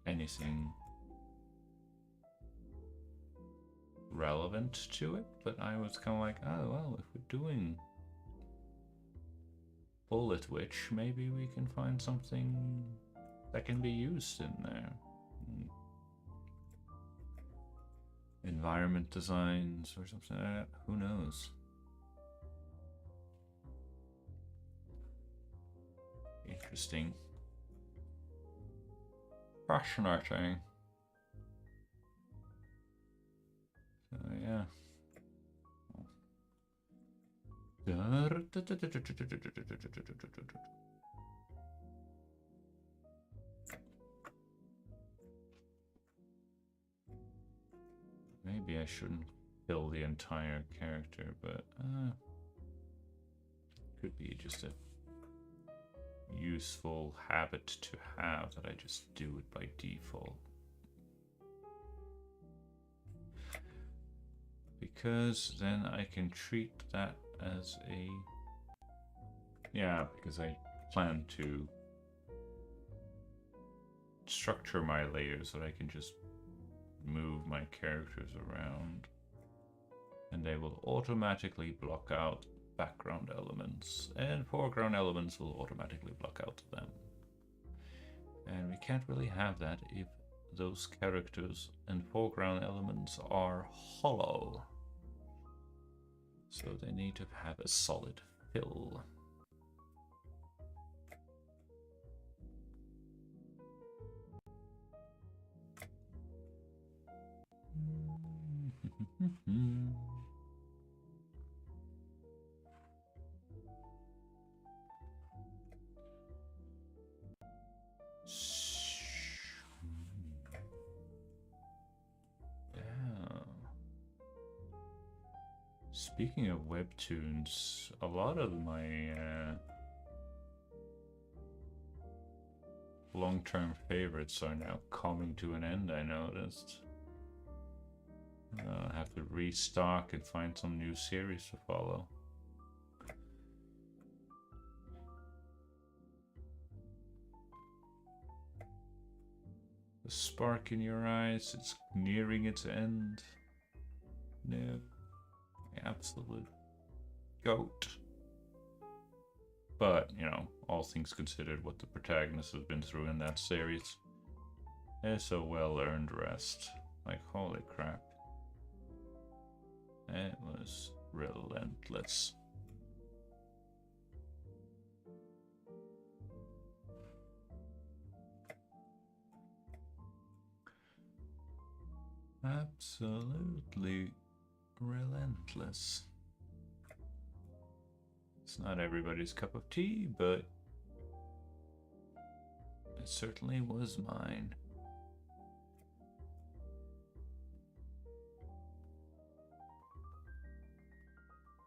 anything relevant to it, but I was kind of like, oh well, if we're doing Bullet Witch, maybe we can find something that can be used in there. Environment designs or something like that. Who knows? Interesting. Fascinating. So yeah. Maybe I shouldn't kill the entire character, but could be just a useful habit to have that I just do it by default. Because then I can treat that as a... Yeah, because I plan to structure my layers so that I can just move my characters around and they will automatically block out background elements, and foreground elements will automatically block out them. And we can't really have that if those characters and foreground elements are hollow. So they need to have a solid fill. Speaking of webtoons, a lot of my long-term favorites are now coming to an end, I noticed. I have to restock and find some new series to follow. The spark in your eyes, it's nearing its end. No. Absolute goat. But, you know, all things considered, what the protagonist has been through in that series is a well-earned rest. Like, holy crap. It was relentless. Absolutely relentless. It's not everybody's cup of tea, but it certainly was mine.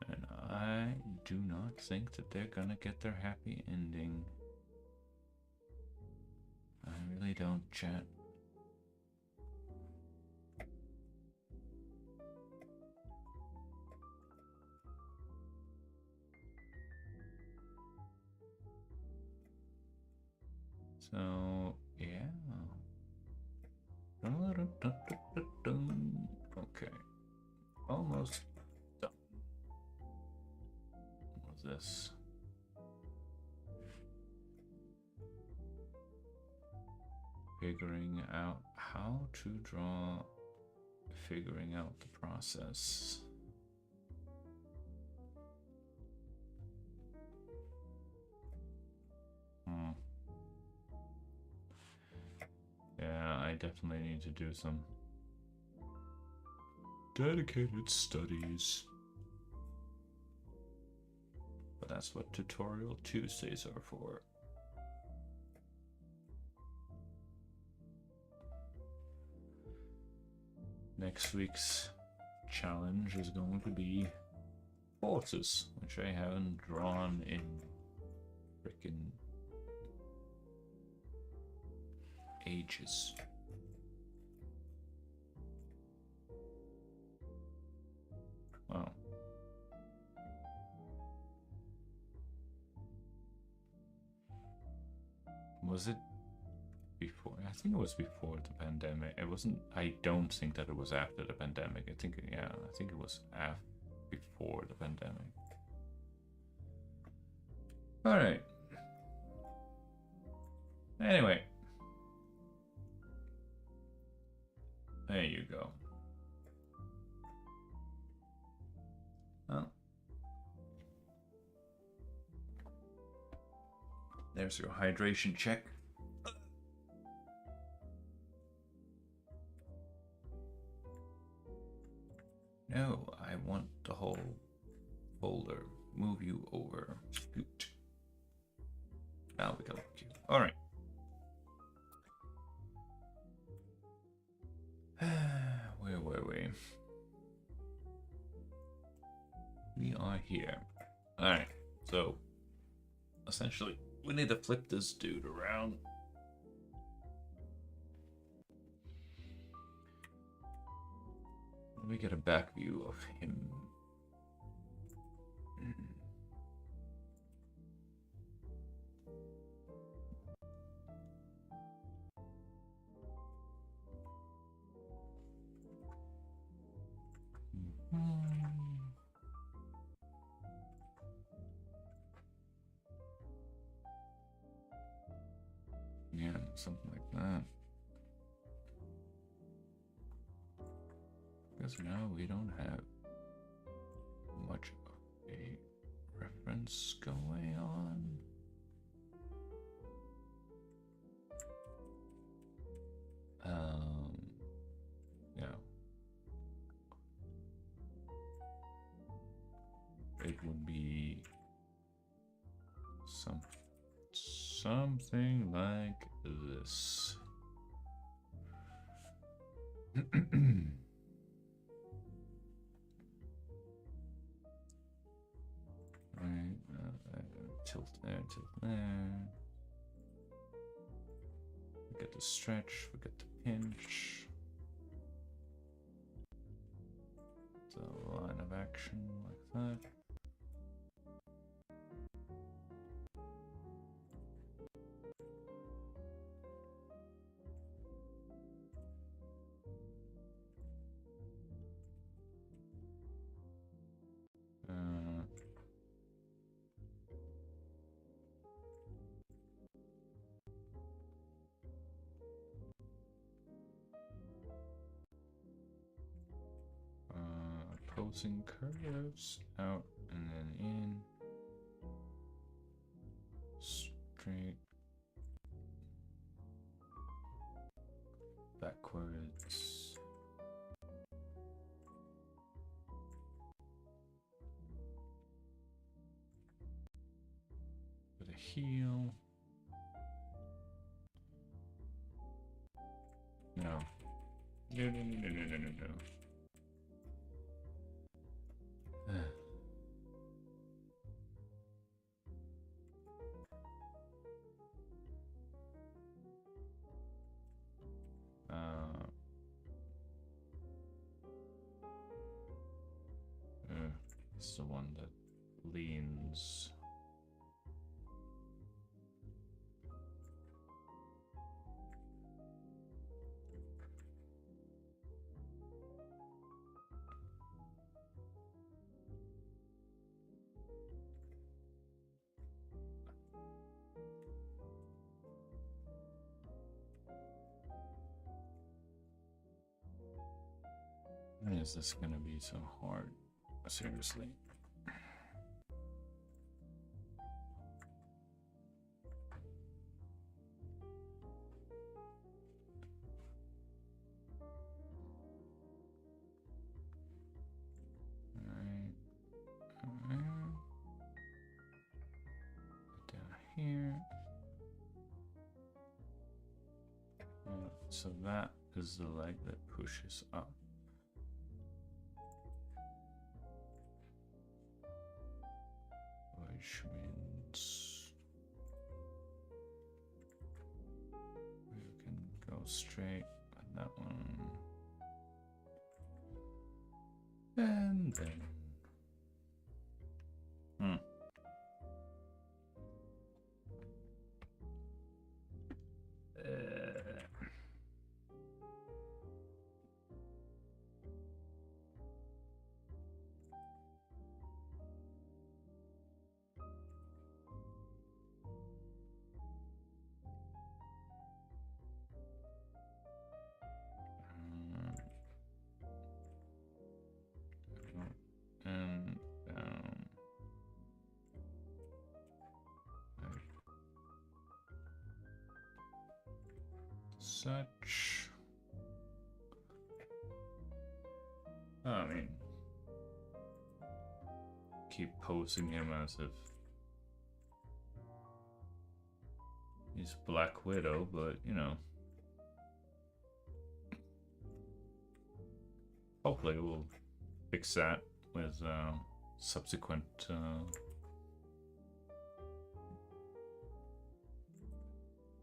And I do not think that they're gonna get their happy ending. I really don't, chat. So, yeah. Okay. Almost done. What's this? Figuring out how to draw, figuring out the process. Yeah, I definitely need to do some dedicated studies. But that's what Tutorial Tuesdays are for. Next week's challenge is going to be horses, which I haven't drawn in frickin' ages. Wow. Was it before? I think it was before the pandemic. It wasn't. I don't think that it was after the pandemic. I think, yeah, I think it was before the pandemic. All right. Anyway, there you go. Oh. There's your hydration check. No, I want the whole folder. Move you over. Scoot. Now we got look cute. All right. Where were we? We are here. All right. So, essentially, we need to flip this dude around. Let me get a back view of him. Yeah, something like that. Because now we don't have much of a reference going on. Yeah. It would be something like this. Right, tilt there, tilt there. We get the stretch, we get the pinch. The line of action like that. Opposing curves. Out and then in. Straight. Backwards. With a heel. No. No. It's the one that leans. Why is this gonna be so hard? Seriously. Alright. Down here. So that is the leg that pushes up. Which means we can go straight on that one. And then and down. Like such. I mean, keep posing him as if he's Black Widow, but you know, hopefully we'll fix that with subsequent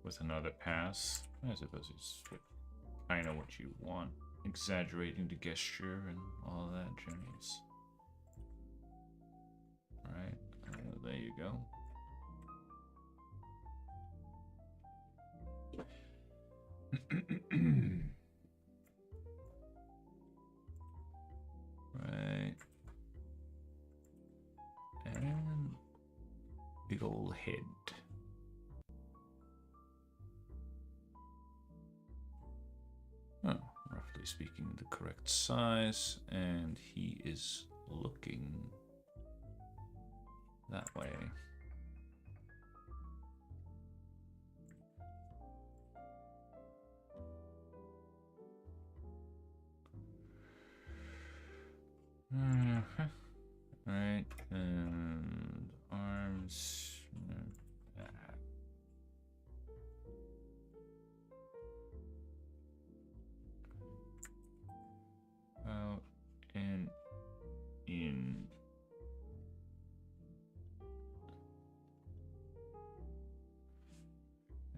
with another pass. I suppose it's kind of what you want, exaggerating the gesture and all that jazz. All right, there you go. Right. And big old head. Oh, roughly speaking, the correct size, and he is looking that way. Right, and arms. Out and in.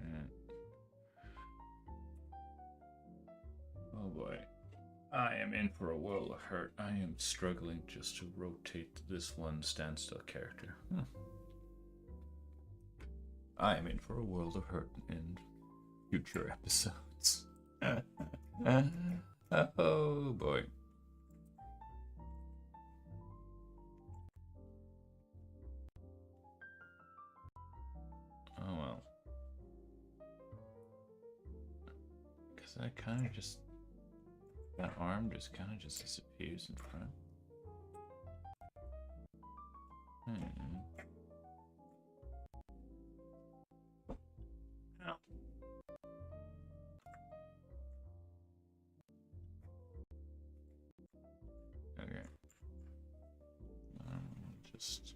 And oh boy. I am in for a world of hurt. I am struggling just to rotate this one standstill character. I am in for a world of hurt in future episodes. Oh boy. Oh well. Because I kind of just... That arm just kind of just disappears in front. Ow. Okay. Just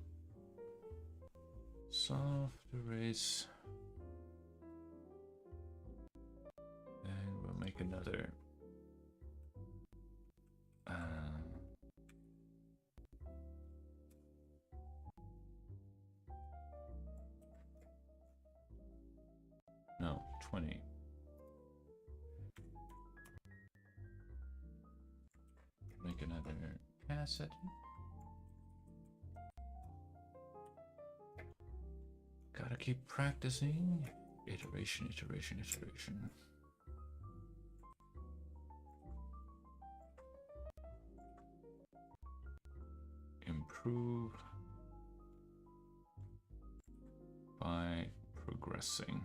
soft erase. And we'll make another. No, 20. Make another cassette. Gotta keep practicing. Iteration, iteration, iteration. Improve by progressing.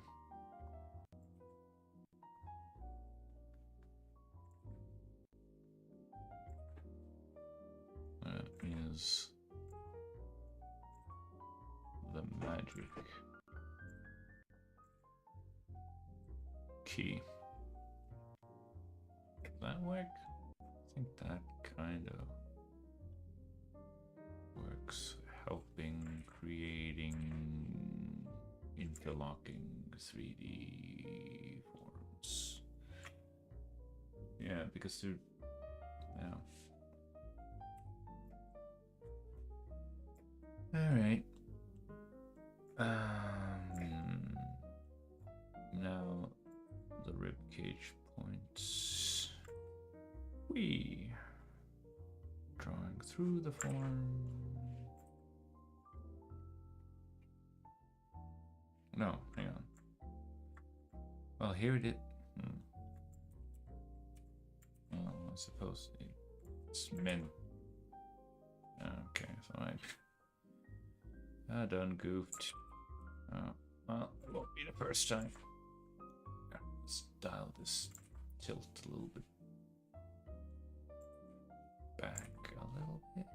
That is the magic key. Does that work? I think that kind of works. Helping creating interlocking 3D forms. Yeah, because they're now. All right. Now the rib cage points. We drawing through the form. No, hang on. Well, here it is. Well, I suppose it's meant. Okay, so I done goofed. Oh, well, it won't be the first time. Let's dial this tilt a little bit back a little bit.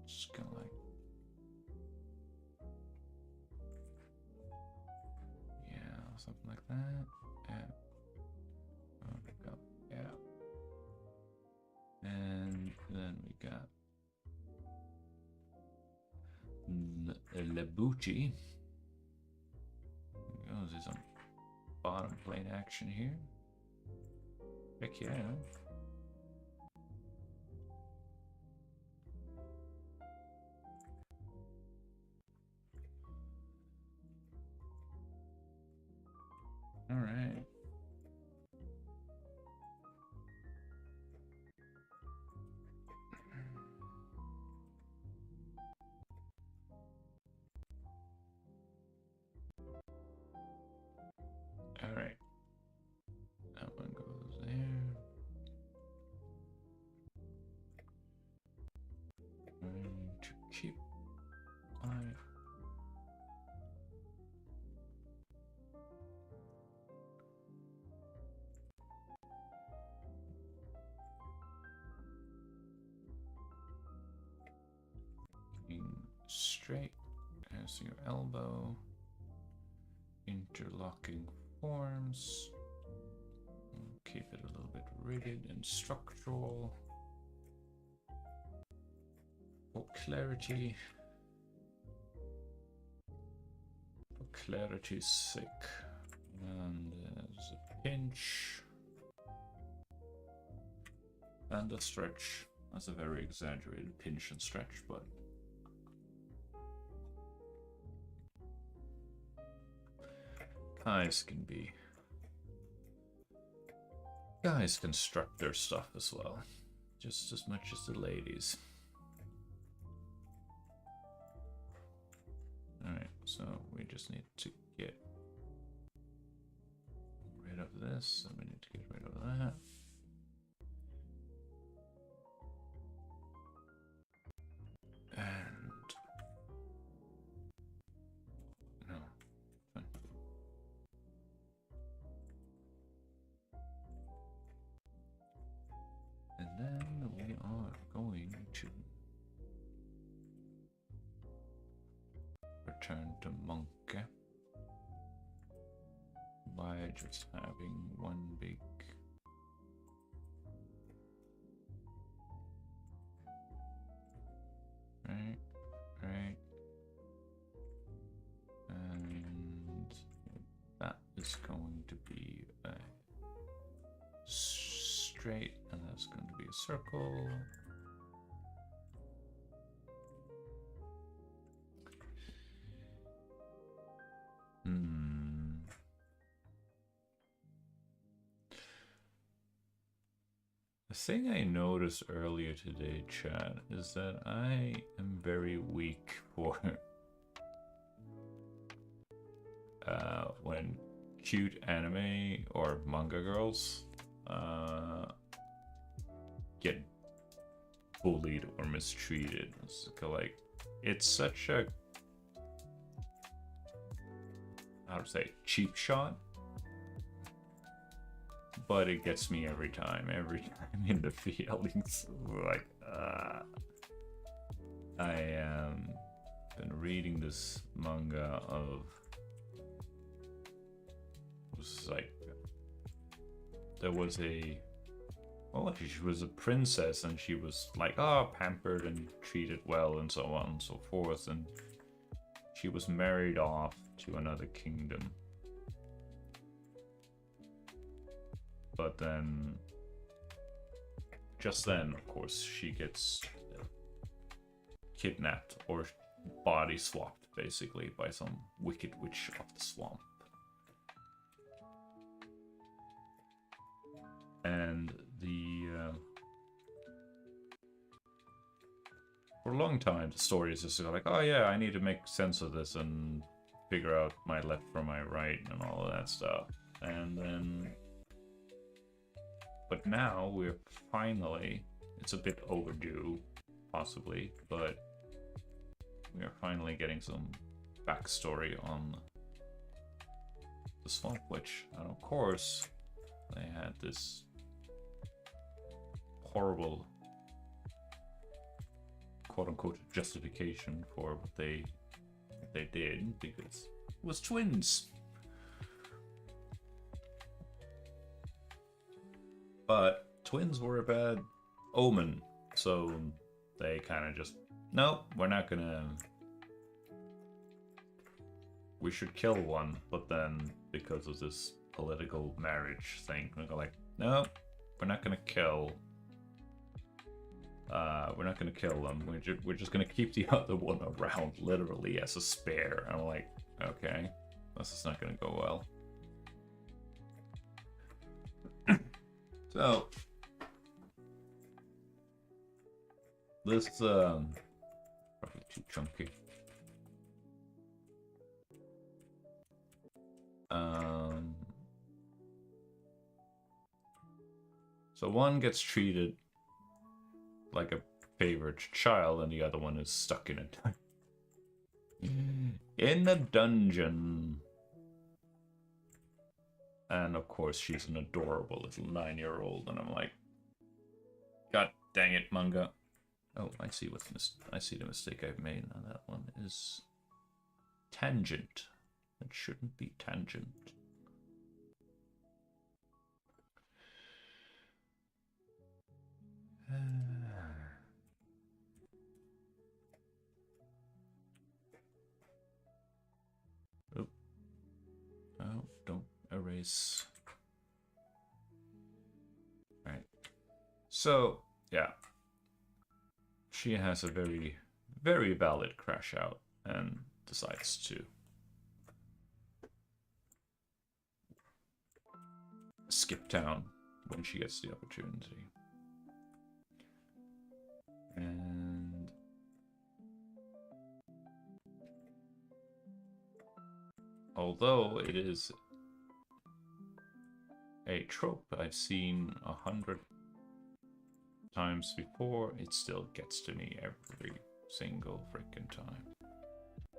Just kind of like, yeah, something like that. Yeah. Oh, we go. Yeah. And then we got Labucci. Oh, there's some bottom plate action here. Heck yeah. All right. All right. That one goes there. Going to keep my straight as your elbow. Interlocking forms. Keep it a little bit rigid and structural. For clarity. For clarity's sake. And there's a pinch. And a stretch. That's a very exaggerated pinch and stretch, but guys construct their stuff as well, just as much as the ladies. All right, so we just need to get rid of this, and we need to get rid of that. And no, fine. And then we are going to return to Manga by just having one big right, and that is going to be a straight, and that's going to be a circle. The thing I noticed earlier today, chat, is that I am very weak for when cute anime or manga girls get bullied or mistreated. It's such a, how to say, cheap shot, but it gets me every time in the feelings. Like, I been reading this manga of, was like, there was a, well, she was a princess and she was like, oh, pampered and treated well and so on and so forth, and she was married off to another kingdom. But then, just then, of course, she gets kidnapped or body swapped, basically, by some wicked witch of the swamp. And for a long time, the story is just like, oh yeah, I need to make sense of this and figure out my left from my right and all of that stuff. And then, but now we're finally, it's a bit overdue, possibly, but we are finally getting some backstory on the Swamp Witch. And of course, they had this horrible, quote-unquote, justification for what they did, because it was twins. But twins were a bad omen, so they kind of just, no, we're not gonna, we should kill one, but then because of this political marriage thing, we're like, no, we're not gonna kill, them, we're just gonna keep the other one around, literally as a spare. And I'm like, okay, this is not gonna go well. So this probably too chunky. So one gets treated like a favorite child, and the other one is stuck in a dungeon. And of course, she's an adorable little 9-year-old, and I'm like, God dang it, manga. Oh, I see I see the mistake I've made. Now that one is tangent. It shouldn't be tangent. Oh. Oh, don't erase. Right. So, yeah. She has a very, very valid crash out and decides to skip town when she gets the opportunity. And although it is a trope I've seen 100 times before, it still gets to me every single freaking time.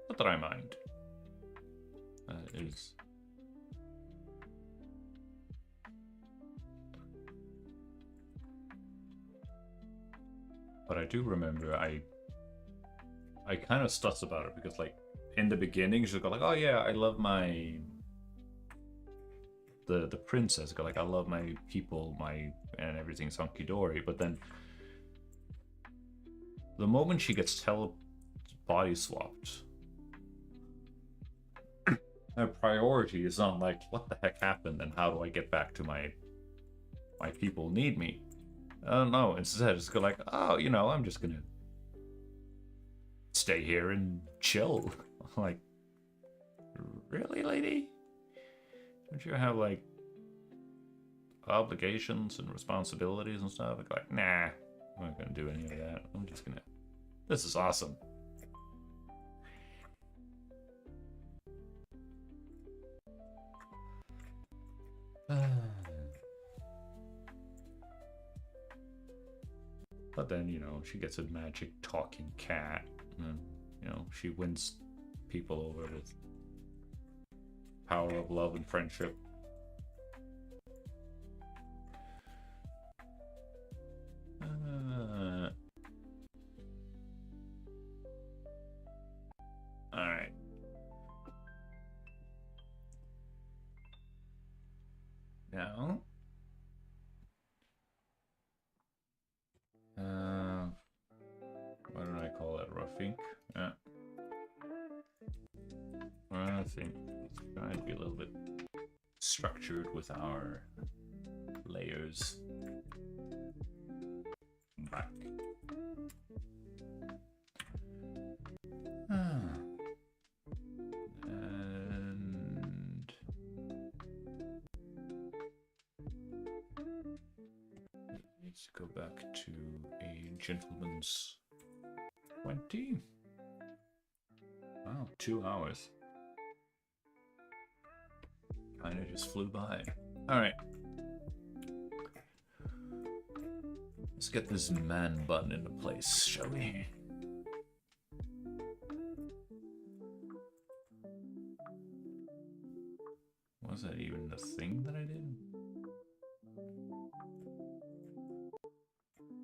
Not that I mind. That is But I do remember I kind of stuss about it because like in the beginning she'll go like, oh yeah, I love my the princess go like, I love my people, my and everything's hunky dory. But then the moment she gets body swapped, her priority is on like, what the heck happened and how do I get back to my people need me? I don't know. Instead, it's go like, oh, you know, I'm just gonna stay here and chill. Like, really, lady? Don't you have like obligations and responsibilities and stuff? Like, nah, I'm not gonna do any of that. I'm just gonna. This is awesome. But then, you know, she gets a magic talking cat, and you know, she wins people over with power of love and friendship. All right. Now, what did I call that? Rough ink. Yeah. I think let's try and be a little bit structured with our layers. Back. And let's go back to a gentleman's 20. Wow, 2 hours. Kind of just flew by. All right. Let's get this man bun into place, shall we? Was that even the thing that I did?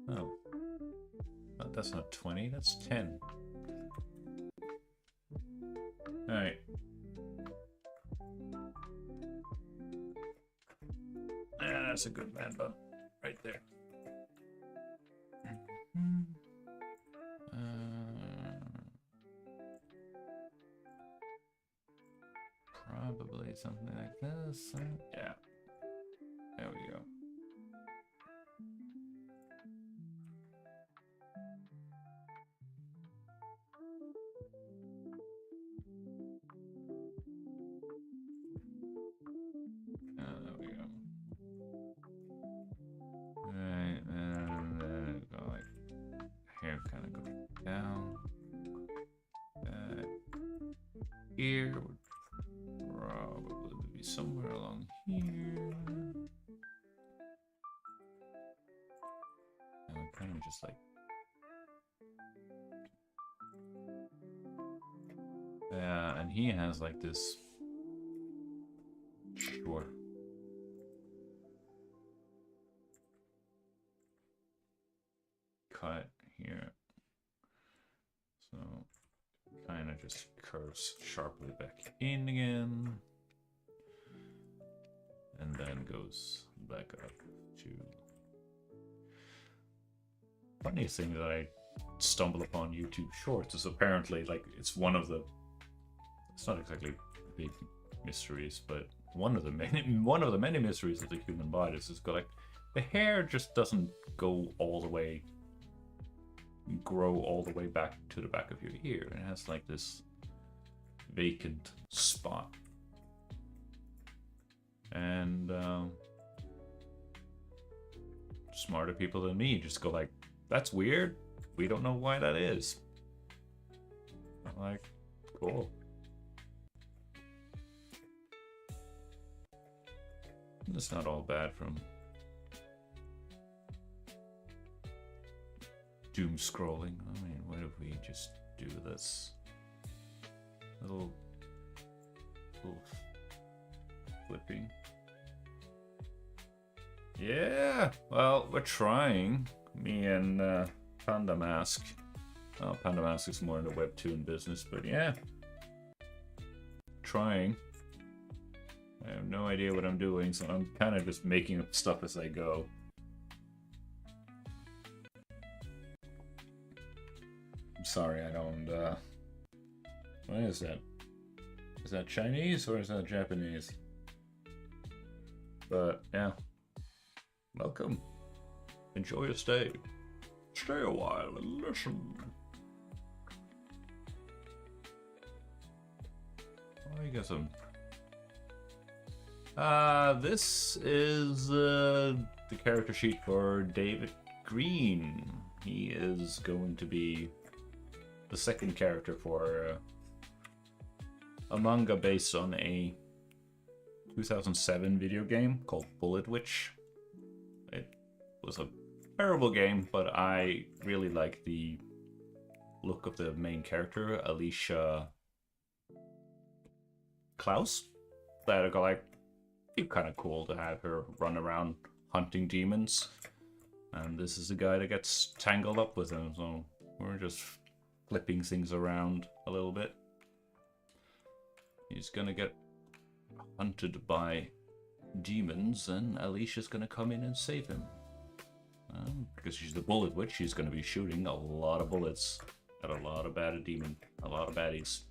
Oh. But that's not 20, that's 10. Alright. Yeah, that's a good man bun. Right there. Probably something like this. Yeah. There we go. There we go. Alright, and then go like hair kind of go down. Here would probably be somewhere along here. And kind of just like and he has like this short cut here, so kind of just curves sharply back in again, and then goes back up to. Funniest thing that I stumble upon YouTube Shorts is apparently like it's one of the. It's not exactly big mysteries, but one of the many mysteries of the human body is just like the hair just doesn't go all the way, grow all the way back to the back of your ear. It has like this vacant spot, and smarter people than me just go like, "That's weird. We don't know why that is." I'm like, cool. It's not all bad from doom scrolling. I mean, what if we just do this little flipping? Yeah, well, we're trying. Me and Panda Mask. Oh, Panda Mask is more in the webtoon business, but yeah. Trying. I have no idea what I'm doing, so I'm kind of just making up stuff as I go. I'm sorry, I don't, what is that? Is that Chinese or is that Japanese? But, yeah. Welcome. Enjoy your stay. Stay a while and listen. Oh, you got some... this is, the character sheet for David Green. He is going to be the second character for a manga based on a 2007 video game called Bullet Witch. It was a terrible game, but I really like the look of the main character, Alicia Klaus. That I got like, it'd be kind of cool to have her run around hunting demons. And this is the guy that gets tangled up with him, so we're just flipping things around a little bit. He's gonna get hunted by demons, and Alicia's gonna come in and save him. Because she's the Bullet Witch, she's gonna be shooting a lot of bullets at a lot of a lot of baddies.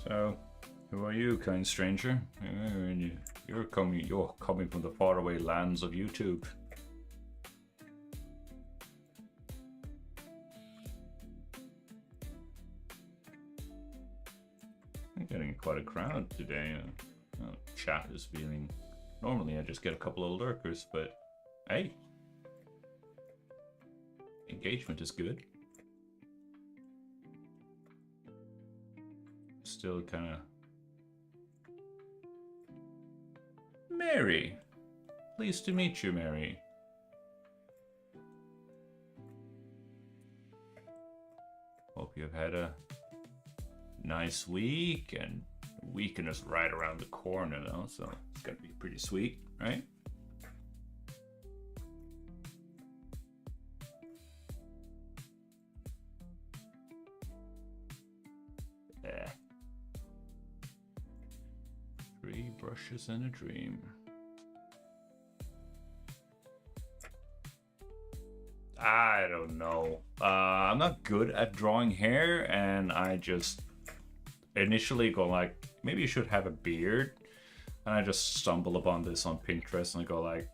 So, who are you, kind stranger? You're coming from the faraway lands of YouTube. I'm getting quite a crowd today. Chat is feeling... Normally I just get a couple of lurkers, but hey, engagement is good. Still kind of... Mary! Pleased to meet you, Mary. Hope you've had a nice week, and the weekend is right around the corner though, so it's gonna be pretty sweet, right? Yeah. 3 brushes and a dream. I don't know. I'm not good at drawing hair, and I just initially go like, maybe you should have a beard. And I just stumble upon this on Pinterest, and I go like,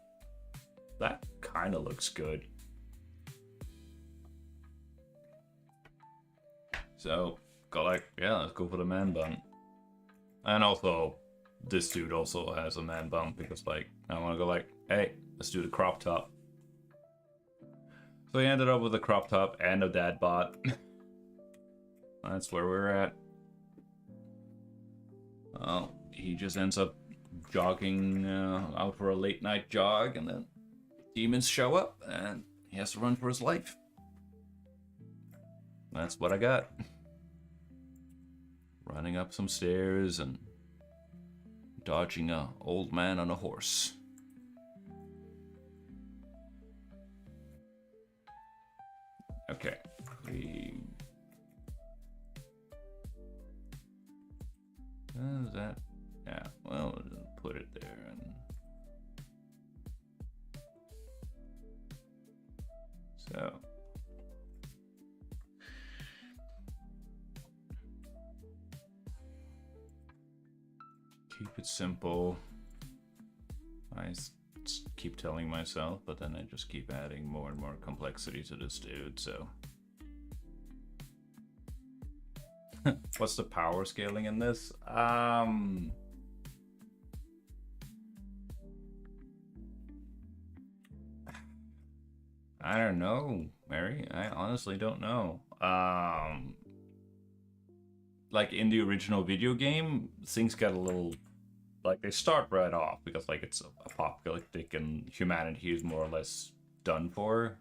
that kind of looks good. So, go like, yeah, let's go for the man bun. And also, this dude also has a man bun, because like, I want to go like, hey, let's do the crop top. So he ended up with a crop top and a dad bod. That's where we're at. Well, he just ends up jogging out for a late night jog, and then demons show up, and he has to run for his life. That's what I got. Running up some stairs and dodging an old man on a horse. Okay. That? Yeah, well, put it there. And so. Keep it simple. I keep telling myself, but then I just keep adding more and more complexity to this dude, so. What's the power scaling in this? I don't know, Mary. I honestly don't know. Like in the original video game, things get a little, like they start right off because like it's apocalyptic and humanity is more or less done for.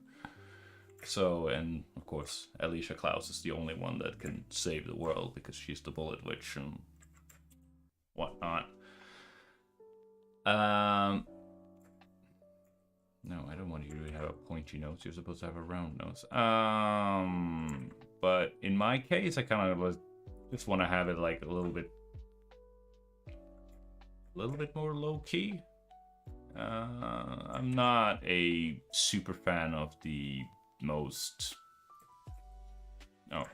So, and of course, Alicia Klaus is the only one that can save the world because she's the Bullet Witch and whatnot. No, I don't want you to have a pointy nose. You're supposed to have a round nose. But in my case, I kind of just want to have it like a little bit more low key. I'm not a super fan of the most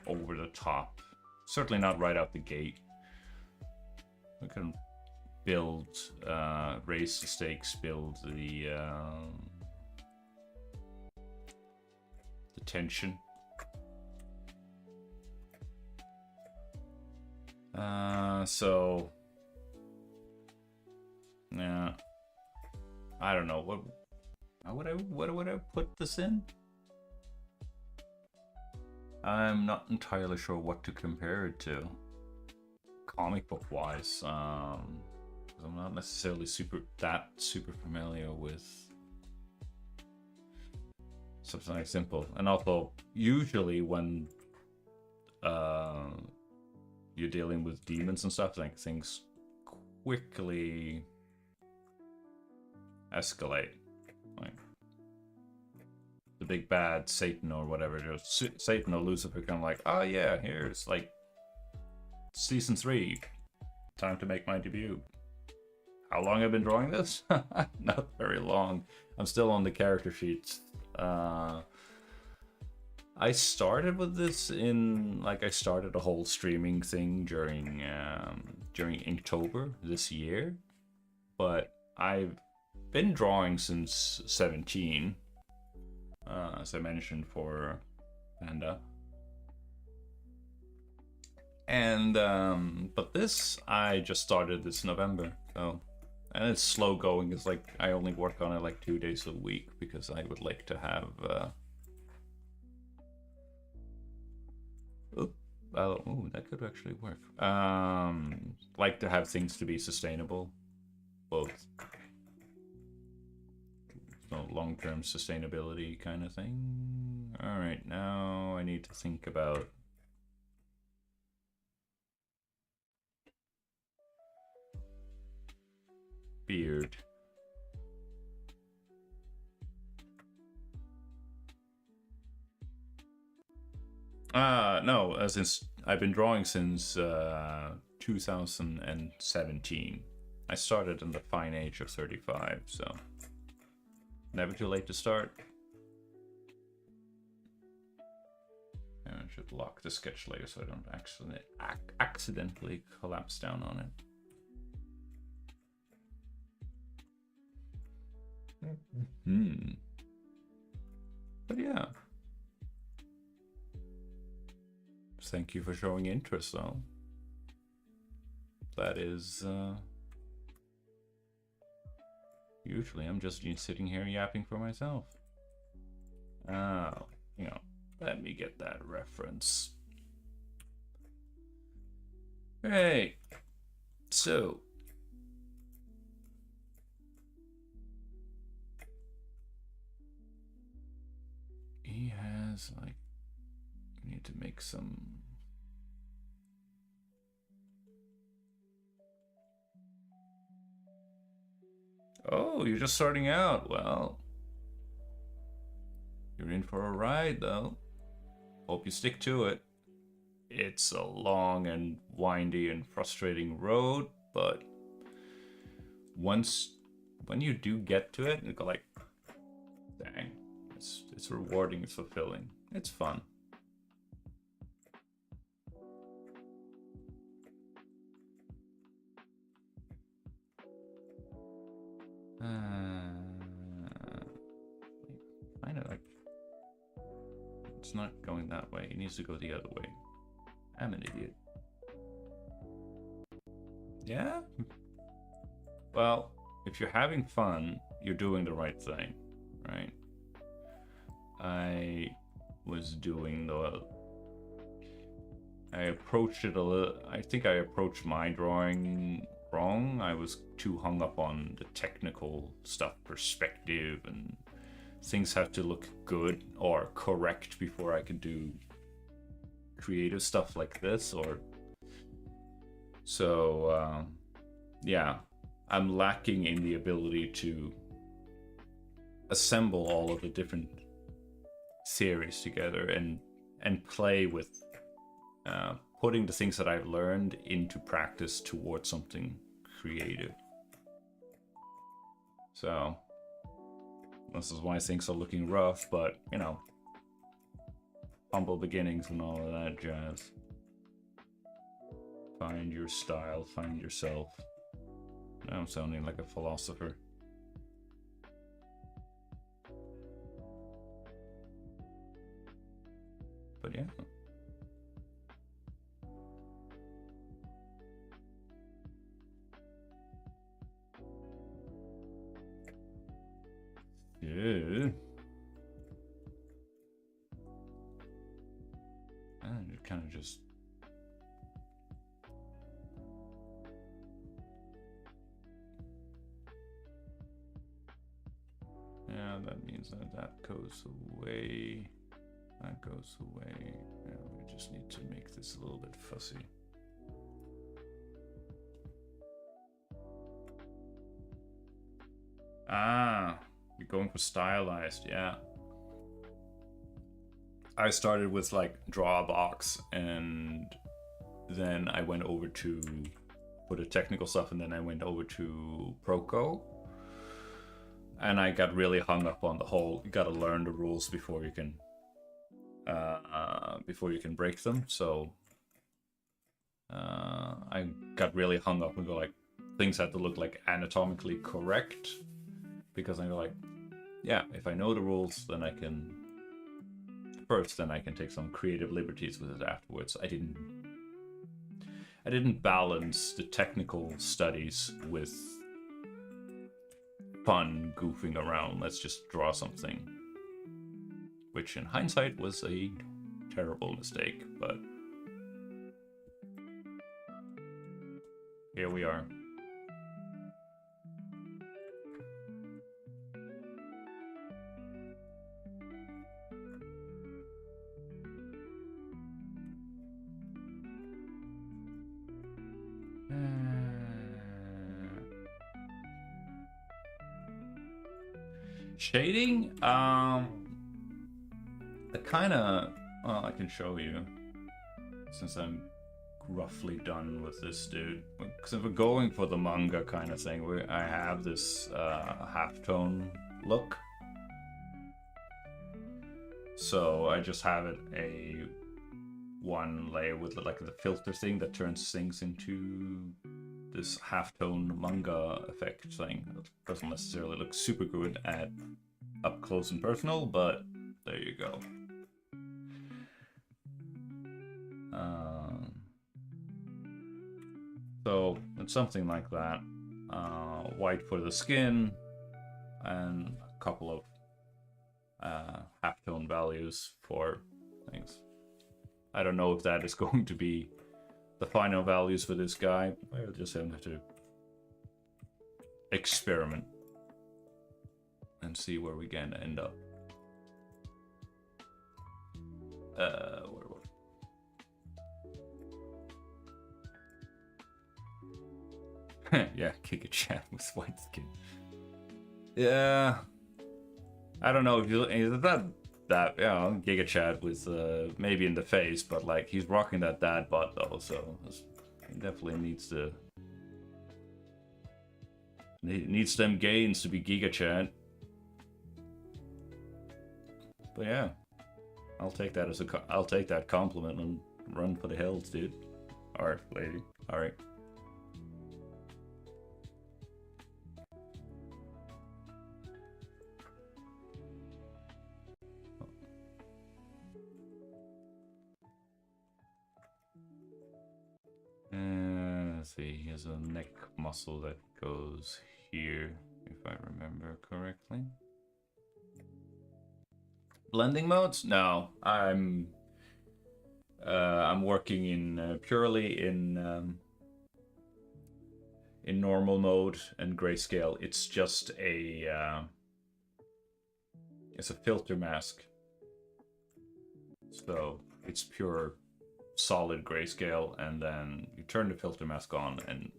over the top. Certainly not right out the gate. We can build, raise the stakes, build the tension. So yeah, I don't know what would I put this in. I'm not entirely sure what to compare it to, comic book wise. I'm not necessarily super familiar with something like simple. And also, usually when you're dealing with demons and stuff, like things quickly escalate. Like the big bad Satan or whatever, just Satan or Lucifer, kind of like, oh yeah, here's like season 3, time to make my debut. How long have I been drawing this? Not very long. I'm still on the character sheets. I started with this in, like, I started a whole streaming thing during Inktober this year, but I've been drawing since 17, as I mentioned for Manga. And but this I just started this November, so, and it's slow going. It's like I only work on it like 2 days a week because I would like to have oh, that could actually work. Like to have things to be sustainable, both long-term sustainability kind of thing. All right, now I need to think about beard. No, since I've been drawing since 2017. I started in the fine age of 35, so never too late to start. And I should lock the sketch layer so I don't accidentally collapse down on it. But yeah. Thank you for showing interest, though. That is, usually I'm just sitting here yapping for myself. Oh, let me get that reference. Hey, so he has, like, we need to make some. Oh, you're just starting out. Well, you're in for a ride, though. Hope you stick to it. It's a long and windy and frustrating road, but when you do get to it, you go like, dang, it's rewarding, it's fulfilling, it's fun. Kind of like, it's not going that way. It needs to go the other way. I'm an idiot. Yeah? Well, if you're having fun, you're doing the right thing, right? I was doing I approached it a little. I think I approached my drawing wrong. I was too hung up on the technical stuff, perspective and things have to look good or correct before I can do creative stuff like this. Or so yeah, I'm lacking in the ability to assemble all of the different theories together and play with putting the things that I've learned into practice towards something creative. So this is why things are looking rough, but you know, humble beginnings and all of that jazz. Find your style, find yourself. Now I'm sounding like a philosopher. But yeah. Yeah. And it kind of just... Yeah, that means that goes away. That goes away. Yeah, we just need to make this a little bit fussy. Ah, you're going for stylized, yeah. I started with like draw a box, and then I went over to for the technical stuff, and then I went over to Proco. And I got really hung up on the whole, you gotta learn the rules before you can break them. So I got really hung up and go like, things had to look like anatomically correct, because I go like, yeah, if I know the rules, then I can take some creative liberties with it afterwards. I didn't balance the technical studies with fun goofing around. Let's just draw something, which in hindsight was a terrible mistake, but here we are. Shading, I kind of, well, I can show you since I'm roughly done with this dude. Because if we're going for the manga kind of thing, I have this halftone look. So I just have it a one layer with like the filter thing that turns things into this halftone manga effect thing. It doesn't necessarily look super good at up close and personal, but there you go. So it's something like that. White for the skin, and a couple of halftone values for things. I don't know if that is going to be the final values for this guy. I'll just have to experiment and see where we can end up. Yeah, Giga Chat with white skin. Yeah, I don't know if you that yeah, Giga Chat with maybe in the face, but like he's rocking that dad butt though, so he definitely needs them gains to be Giga Chat. But yeah, I'll take that I'll take that compliment and run for the hills, dude. All right, lady. All right. Let's see, he has a neck muscle that goes here, if I remember correctly. Blending modes? No, I'm working in purely in normal mode and grayscale. It's just a It's a filter mask. So it's pure solid grayscale, and then you turn the filter mask on and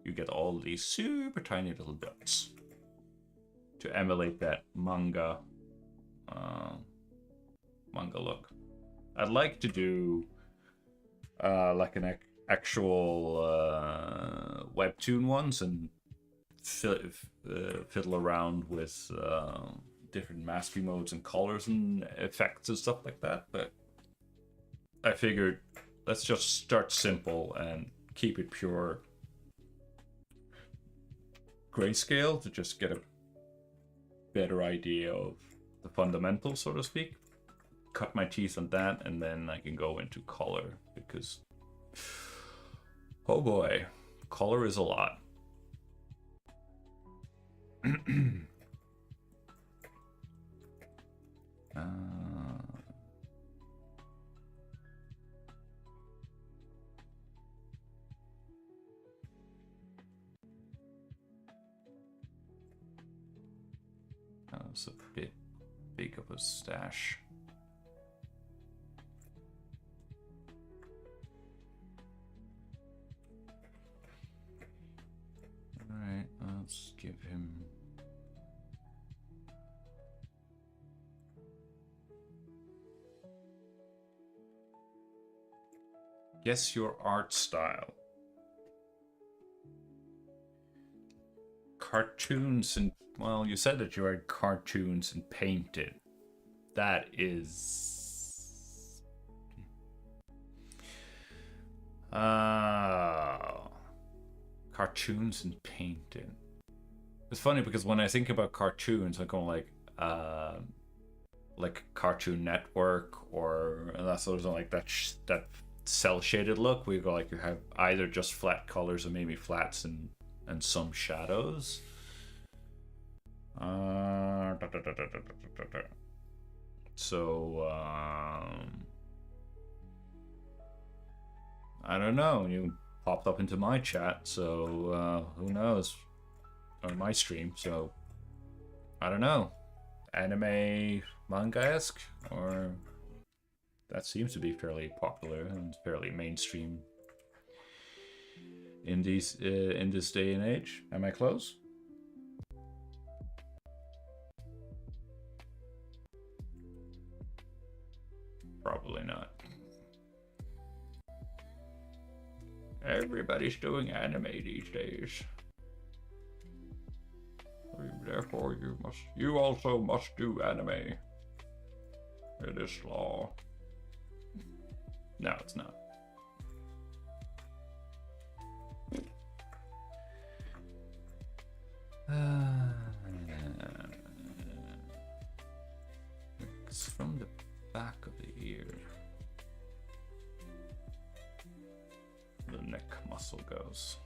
you get all these super tiny little dots to emulate that manga look. I'd like to do like an actual webtoon ones and fiddle around with different masking modes and colors and effects and stuff like that, but I figured let's just start simple and keep it pure grayscale to just get a better idea of the fundamentals, so to speak. Cut my teeth on that, and then I can go into color, because oh boy, color is a lot. That was a bit big of a stash. Alright, let's give him... Guess your art style. Cartoons and... Well, you said that you had cartoons and painted. That is... Cartoons and painted. It's funny because when I think about cartoons, I go like Cartoon Network or that sort of like that that cell shaded look. We go like you have either just flat colors or maybe flats and some shadows. So I don't know. You popped up into my chat, so who knows? Or my stream, so I don't know. Anime manga-esque, or that seems to be fairly popular and fairly mainstream in these in this day and age. Am I close? Probably not. Everybody's doing anime these days. Therefore, you also must do anime. It is law. No, it's not. It's from the back of the ear. The neck muscle goes.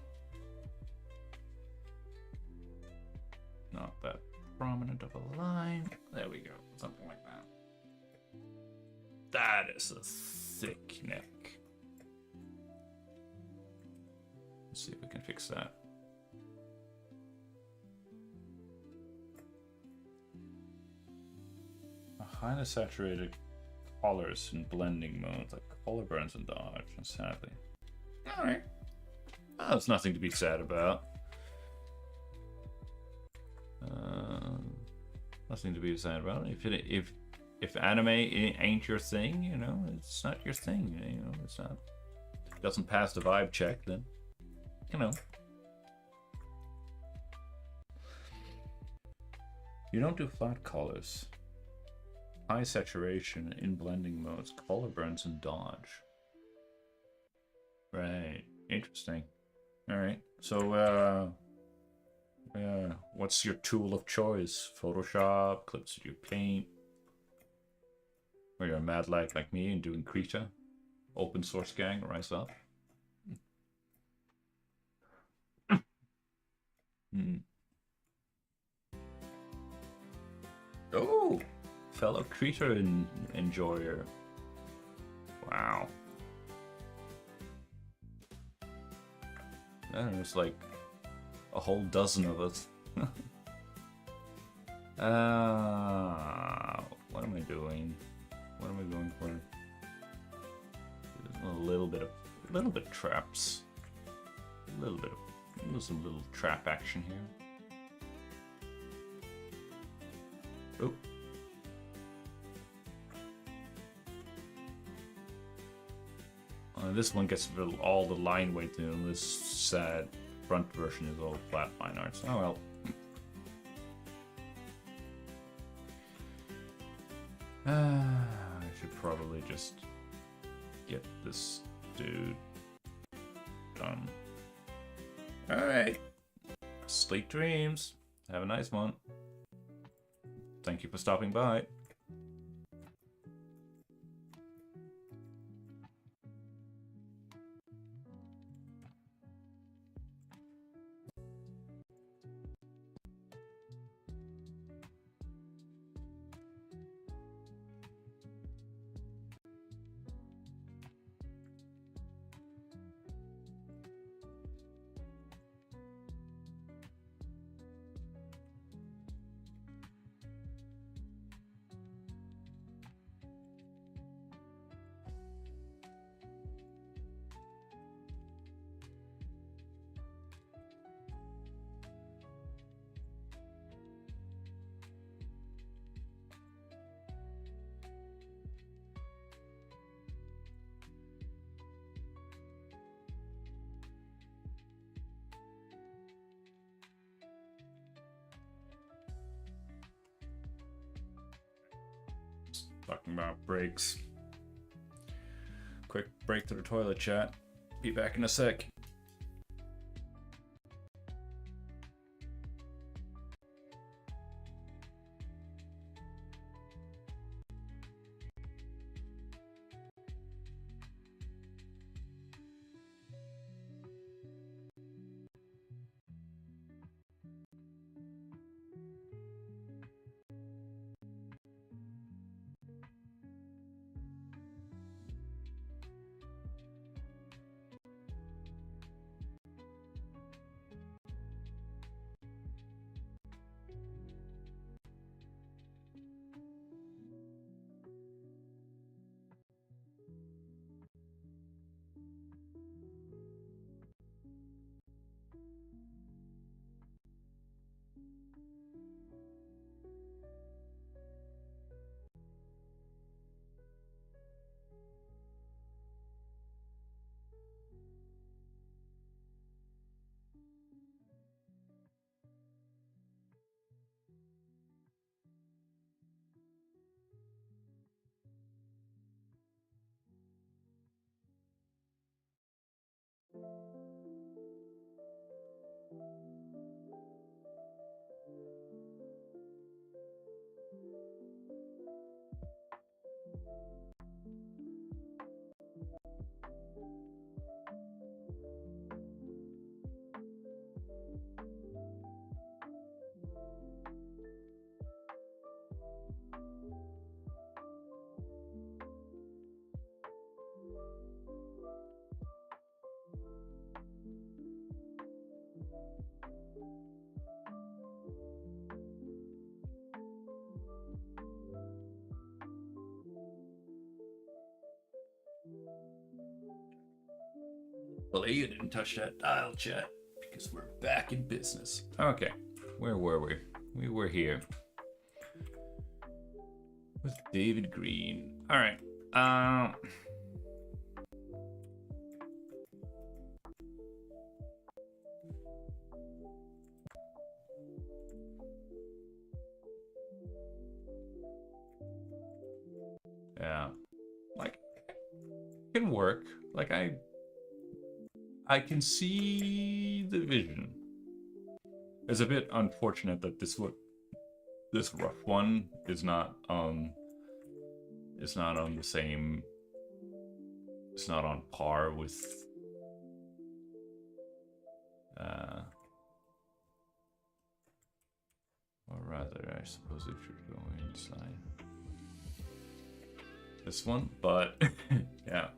Not that prominent of a line. There we go. Something like that. That is a thick neck. Let's see if we can fix that. A highly saturated colors and blending modes like color burns and dodge, and sadly. Alright. Oh, there's nothing to be sad about. Nothing to be sad about. If anime ain't your thing, you know, it's not your thing. You know, it's not. If it doesn't pass the vibe check, then you know. You don't do flat colors. High saturation in blending modes, color burns and dodge. Right. Interesting. Alright. So what's your tool of choice? Photoshop, Clip Studio Paint? Or you're a mad like me and doing Krita? Open source gang, rise up. Oh, fellow Krita enjoyer. Wow. There's like a whole dozen of us. What am I doing? What am I going for? A little bit of traps. Some little trap action here. Oh. This one gets all the line weight, and this sad front version is all flat line arts. Oh well. I should probably just get this dude done. Alright. Sleep dreams. Have a nice one. Thank you for stopping by. Talking about breaks. Quick break to the toilet, chat. Be back in a sec. Well, you didn't touch that dial, chat, because we're back in business. Okay, where were we? We were here with David Green. All right. Yeah, like it can work. Like I can see the vision. It's a bit unfortunate that this rough one is not on the same. It's not on par with. Or rather, I suppose it should go inside this one, but yeah.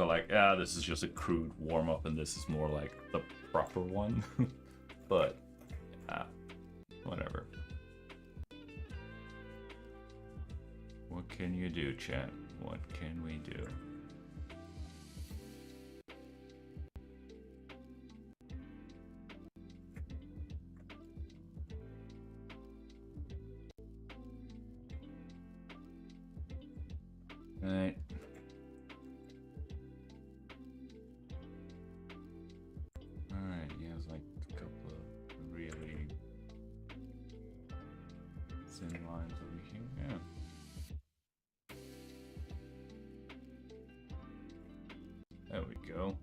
go like, ah, this is just a crude warm-up and this is more like the proper one. But, whatever. What can you do, chat? What can we do? Alright. Alright, he has like a couple of really thin lines over here. Yeah. There we go.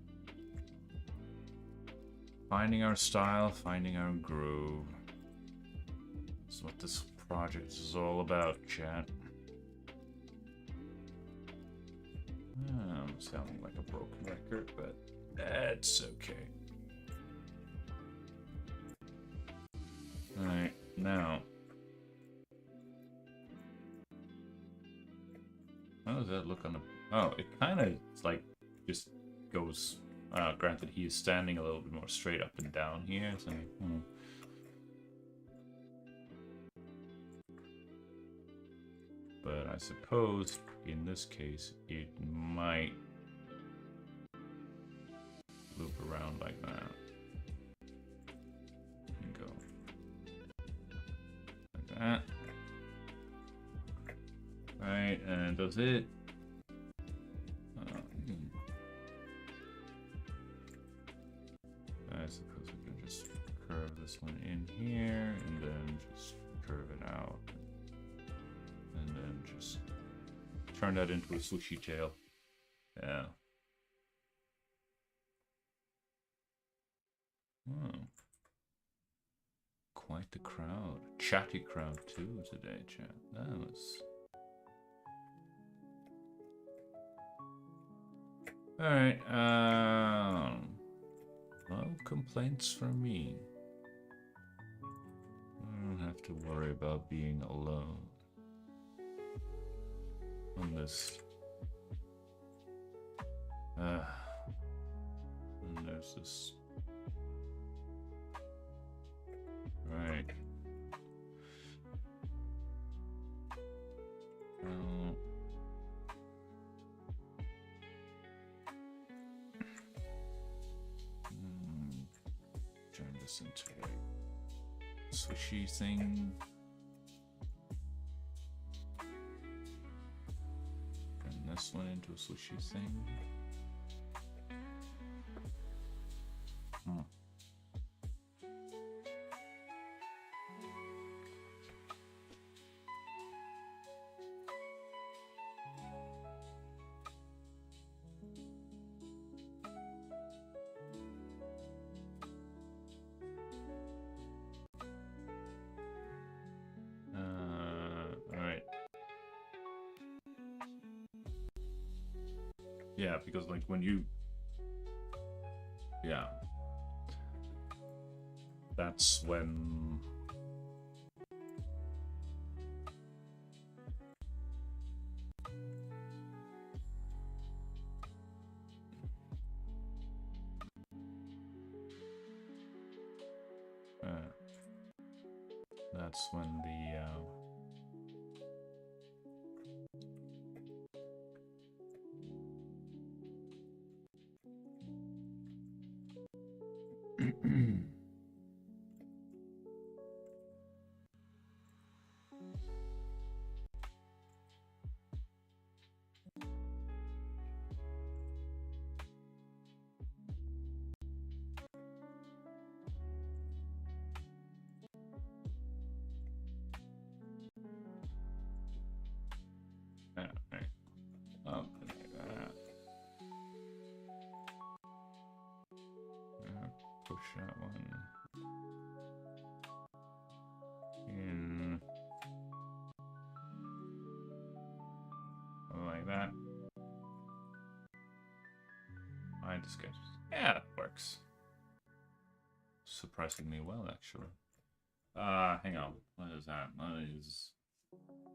Finding our style, finding our groove. That's what this project is all about, chat. I'm sounding like a broken record, but that's okay. Alright, now. How does that look on the... Oh, it kind of like just goes... granted, he is standing a little bit more straight up and down here, so... But I suppose, in this case, it might loop around like that. And go like that. Right, and does it? I suppose we can just curve this one in here, and then just curve it out. And then just turn that into a swooshy tail. Yeah. Oh. Quite the crowd. Chatty crowd too today, chat. That was... Alright, no complaints from me. I don't have to worry about being alone on this. And there's this. Right. Turn this into a swishy thing. Turn this one into a swishy thing. Yeah, because like when you, yeah, that's when that's when the push that one in like that. I just get, yeah, that works surprisingly well, actually. Hang on, what is that?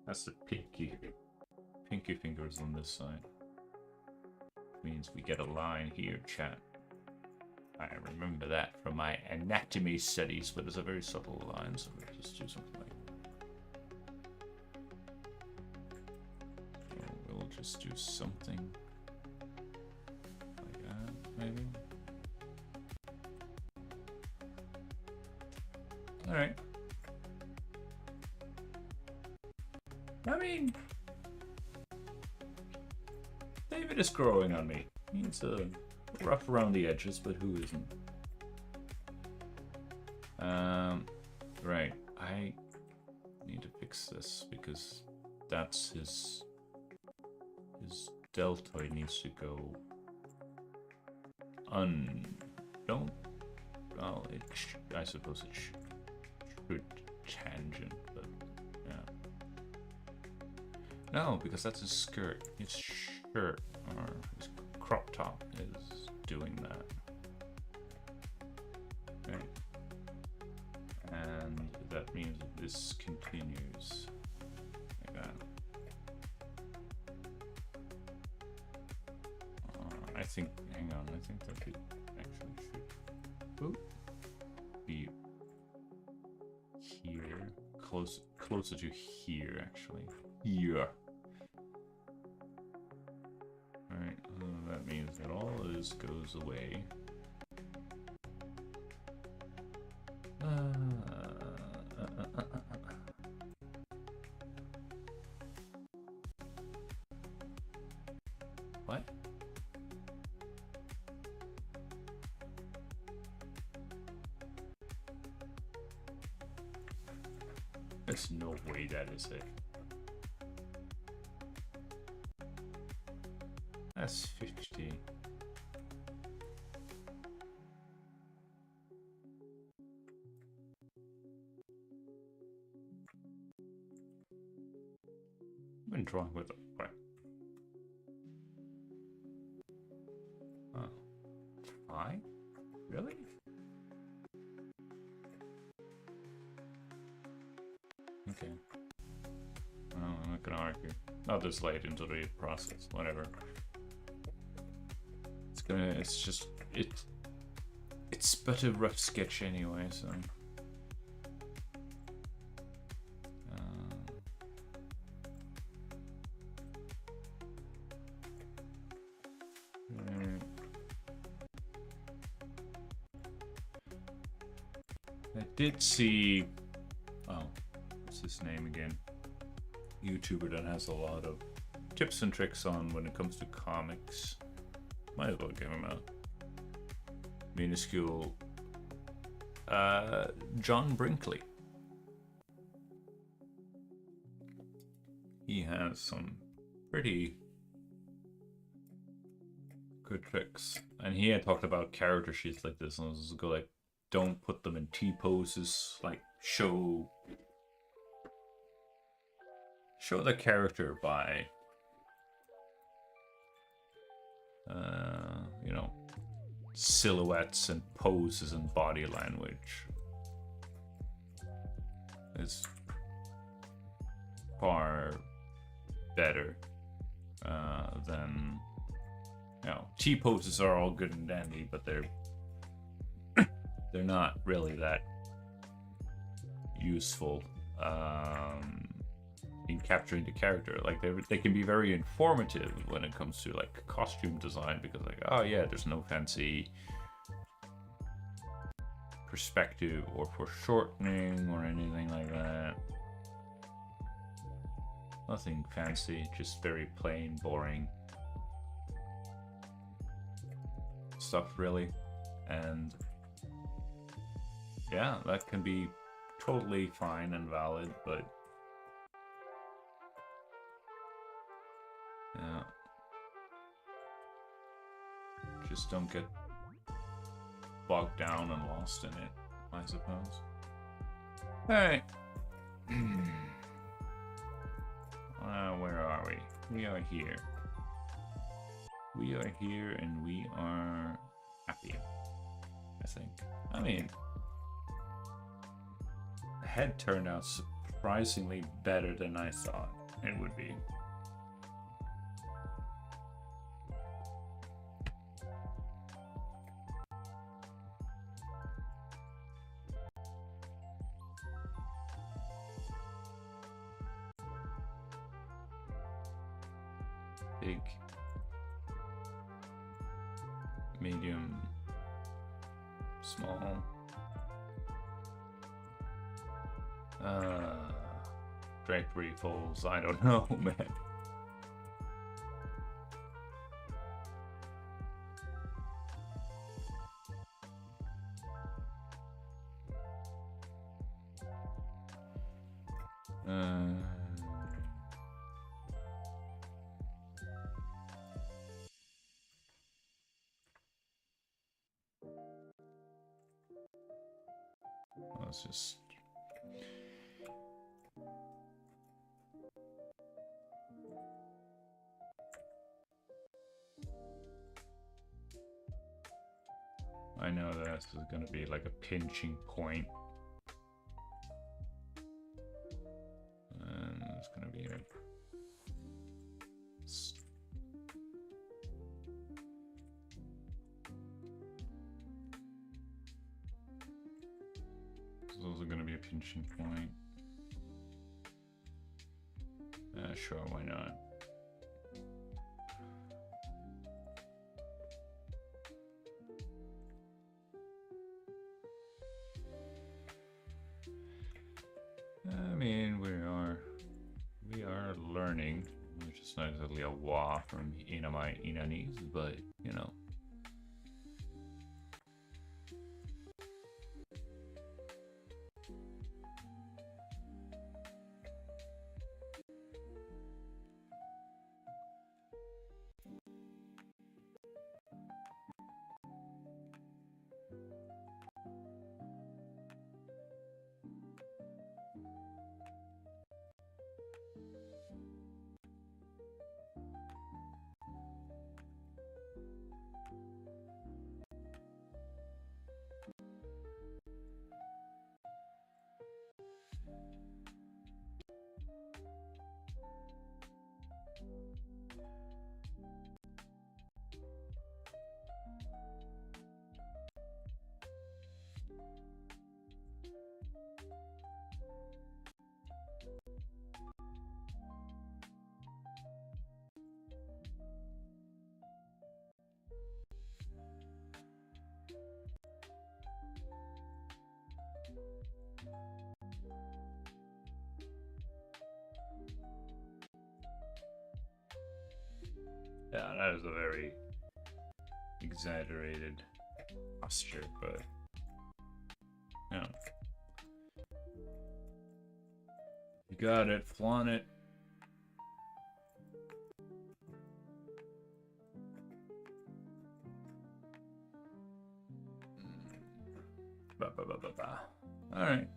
That's the pinky fingers on this side. means we get a line here, chat. I remember that from my anatomy studies, but it's a very subtle line, so we'll just do something like that. We'll just do something like that, maybe. Alright. I mean, David is growing on me. He's rough around the edges, but who isn't? Right. I need to fix this because that's his deltoid needs to go don't. Well, I suppose it should tangent, but yeah. No, because that's his skirt. His shirt or his crop top is doing that. Right. And that means that this continues like that. I think, hang on, I think that it actually should be here, closer to here actually. Here. Alright, that means that all of this goes away. What? There's no way that is it. That's 50. I've been drawing with it. Right. Oh. 5? Really? Okay. Well, I'm not gonna argue. Not this late into the process. Whatever. It's but a rough sketch anyway, so. I did see, what's his name again? YouTuber that has a lot of tips and tricks on when it comes to comics. Might as well give him a minuscule. John Brinkley. He has some pretty good tricks, and he had talked about character sheets like this, and I was just go like, don't put them in T poses, like show the character by you know, silhouettes and poses and body language. It's far better than, you know, T poses are all good and dandy, but they're not really that useful in capturing the character. Like they can be very informative when it comes to like costume design, because like, oh yeah, there's no fancy perspective or foreshortening or anything like that. Nothing fancy, just very plain, boring stuff really. And yeah, that can be totally fine and valid, but yeah, just don't get bogged down and lost in it, I suppose. Alright. Where are we? We are here. We are here and we are happy, I think. I mean, the head turned out surprisingly better than I thought it would be. big, medium, small. Drapery falls. I don't know, man. Let's just. I know this is going to be like a pinching point. And it's going to be a... It's also going to be a pinching point. Sure, why not? I mean, we are learning, which is not exactly a wah from my inanis, but you know. Yeah, that is a very exaggerated posture, but yeah. You got it, flaunt it. All right.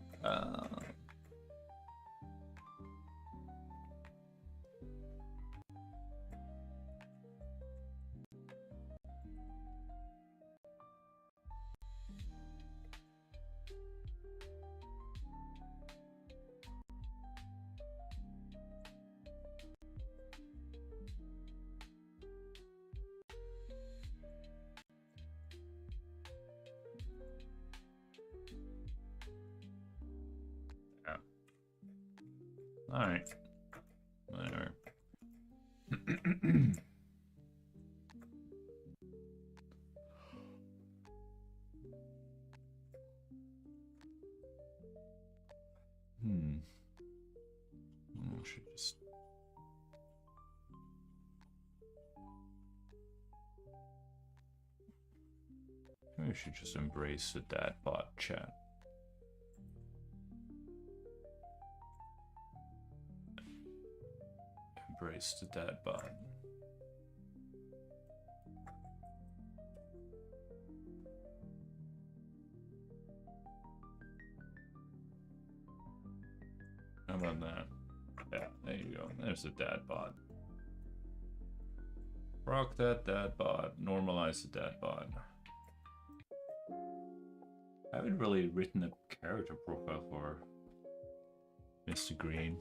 All right. Whatever. I should just. Maybe we should just embrace the dad bot chat. Embrace the dad bot. How about that? Yeah, there you go. There's the dad bot. Rock that dad bot. Normalize the dad bot. I haven't really written a character profile for Mr. Green.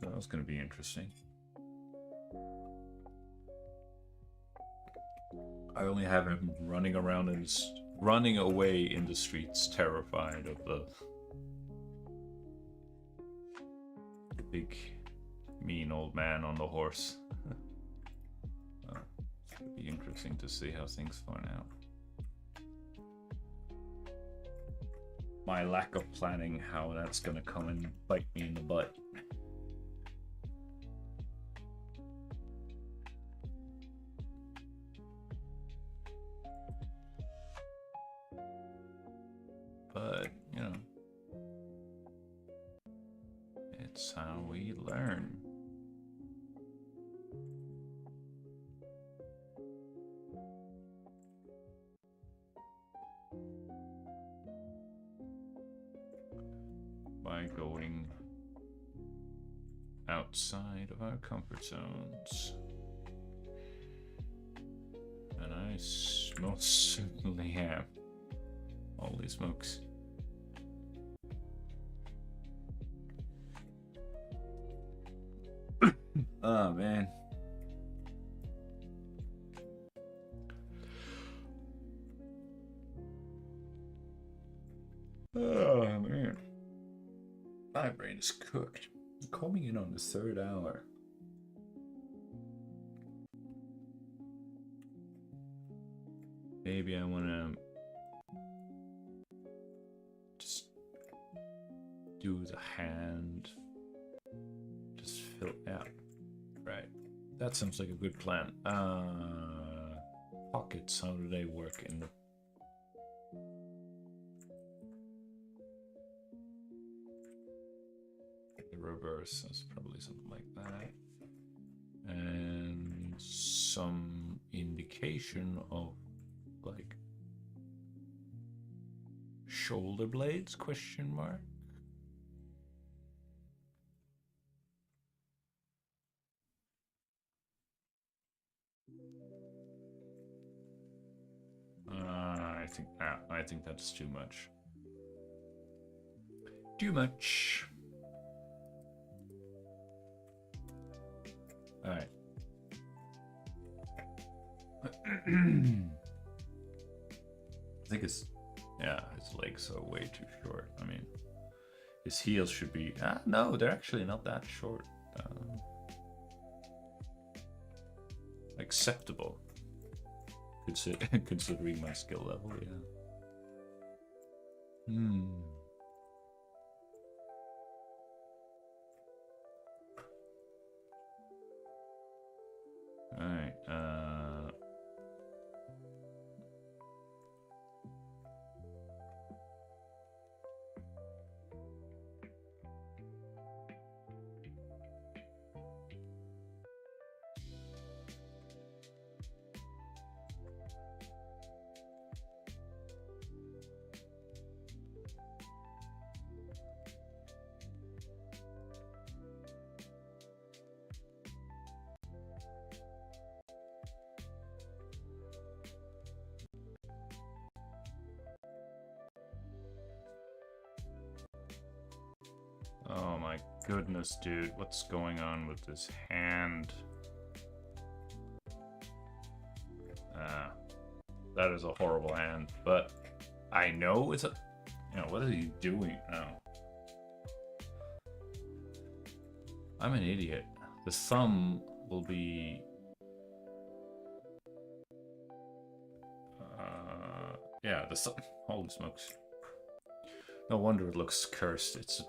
So that's going to be interesting. I only have him running around and running away in the streets, terrified of the big mean old man on the horse. It's gonna be interesting to see how things turn out. My lack of planning, how that's gonna come and bite me in the butt. But, you know, it's how we learn. By going outside of our comfort zones. And I most certainly have. Holy smokes. Oh man. Oh man. My brain is cooked. Coming in on the 3rd hour. Maybe I want to just do the hand. Just fill out. Right. That sounds like a good plan. Pockets, how do they work in the... reverse? That's probably something like that. And some indication of like shoulder blades, question mark. I think that's too much. Too much. All right. I think his legs are way too short. I mean, his heels should be... no, they're actually not that short. Acceptable. Considering my skill level, yeah. Alright, oh my goodness, dude. What's going on with this hand? That is a horrible hand, but I know it's a... You know, what is he doing now? I'm an idiot. The thumb will be... yeah, the thumb... Holy smokes. No wonder it looks cursed. It's...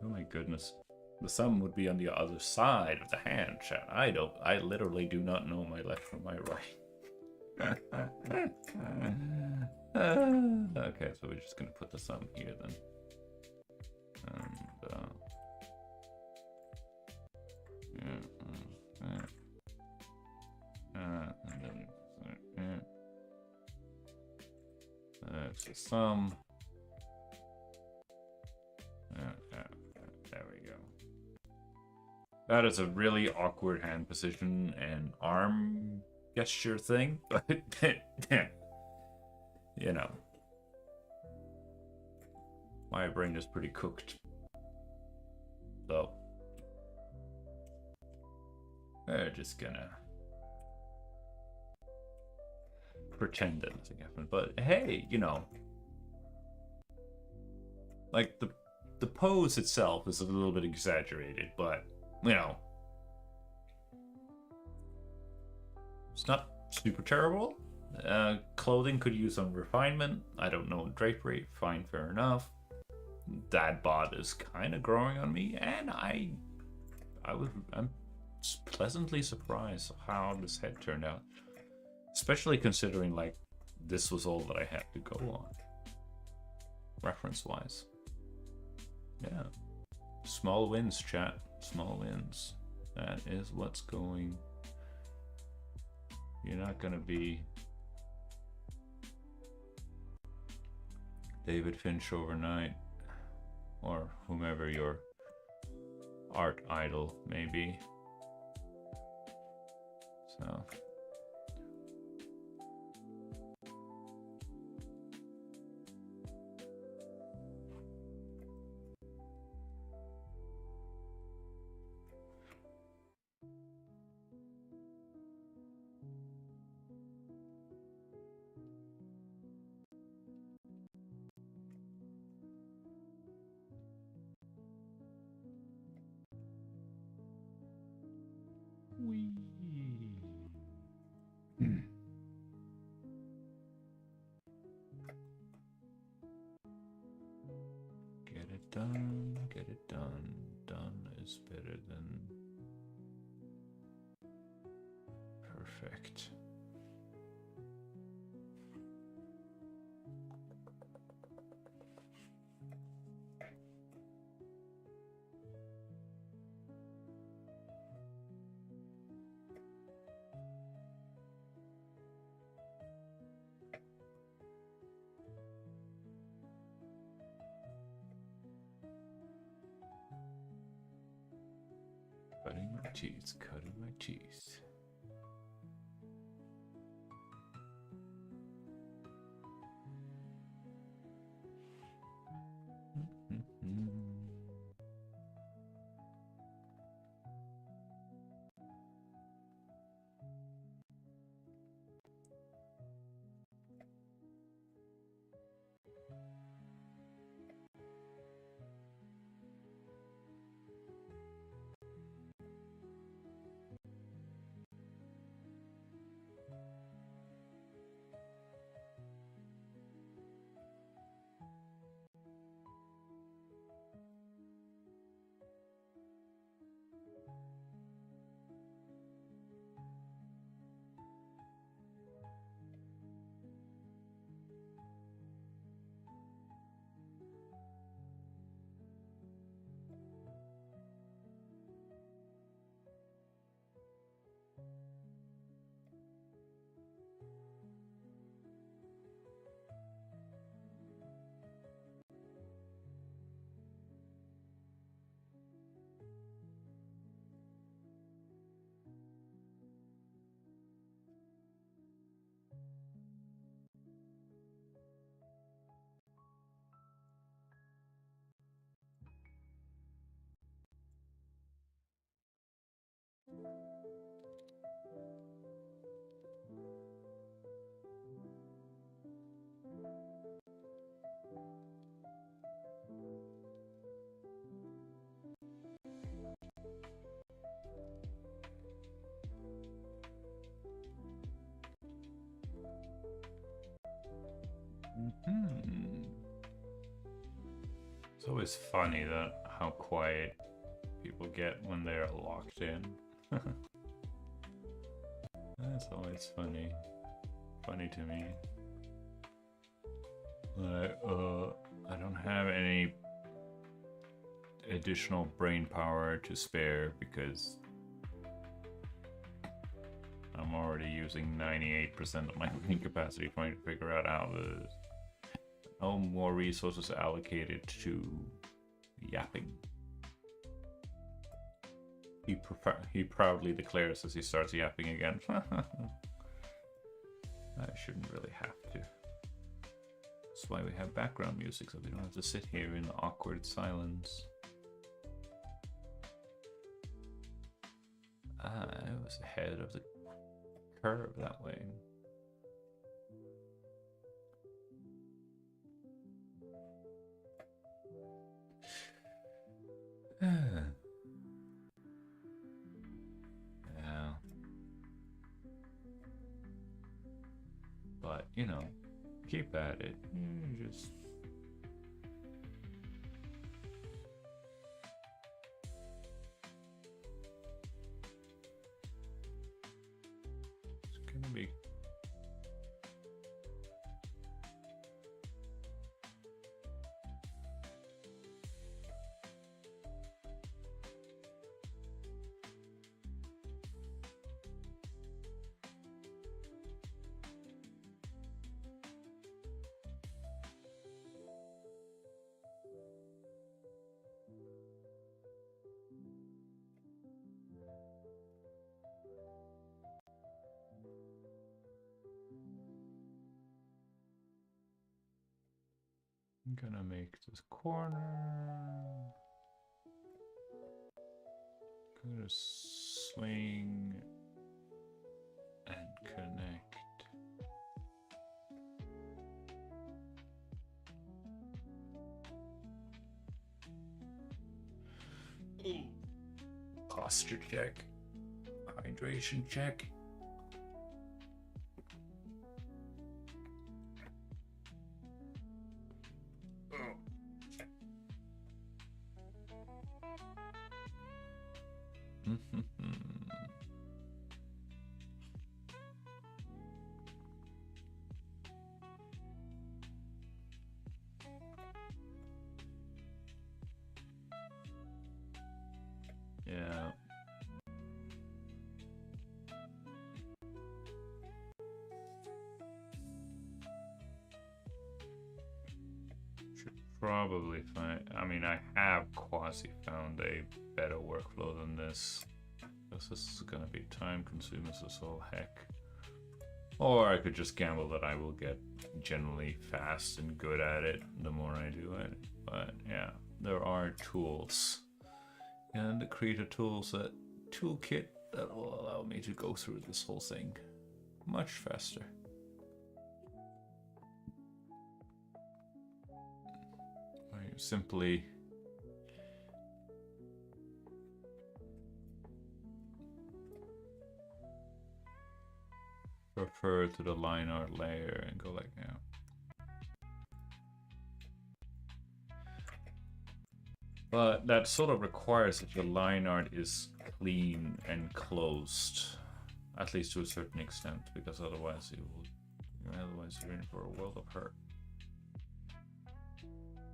Oh my goodness. The thumb would be on the other side of the hand, chat. I literally do not know my left from my right. Okay, so we're just gonna put the thumb here then. And then that's the thumb. There we go. That is a really awkward hand position and arm gesture thing, but you know, my brain is pretty cooked. So we're just gonna pretend that nothing happened. But hey, you know, like the the pose itself is a little bit exaggerated, but you know, it's not super terrible. Clothing could use some refinement. I don't know, drapery, fine, fair enough. That bod is kind of growing on me, and I'm pleasantly surprised how this head turned out, especially considering like this was all that I had to go on reference-wise. Yeah, small wins, chat. Small wins. That is what's going. You're not gonna be David Finch overnight, or whomever your art idol may be. So get it done, get it done. Done is better than perfect. Cutting my cheese, cutting my cheese. It's always funny that how quiet people get when they're locked in. That's always funny. Funny to me. Like, I don't have any additional brain power to spare because I'm already using 98% of my brain capacity trying to figure out how to. No more resources allocated to yapping. He proudly declares as he starts yapping again. I shouldn't really have to. That's why we have background music, so we don't have to sit here in awkward silence. I was ahead of the curve that way. But, you know, keep at it. You just... It's gonna be... I'm gonna make this corner. Gonna swing and connect. Posture check. Hydration check. Yeah. Should probably find... I mean, I have quasi found a better workflow than this. This is gonna be time consuming as all heck. Or I could just gamble that I will get generally fast and good at it the more I do it. But yeah, there are tools. And the creator tools that toolkit that will allow me to go through this whole thing much faster. I simply refer to the line art layer and go like that. But that sort of requires that your line art is clean and closed, at least to a certain extent, because otherwise you're in for a world of hurt.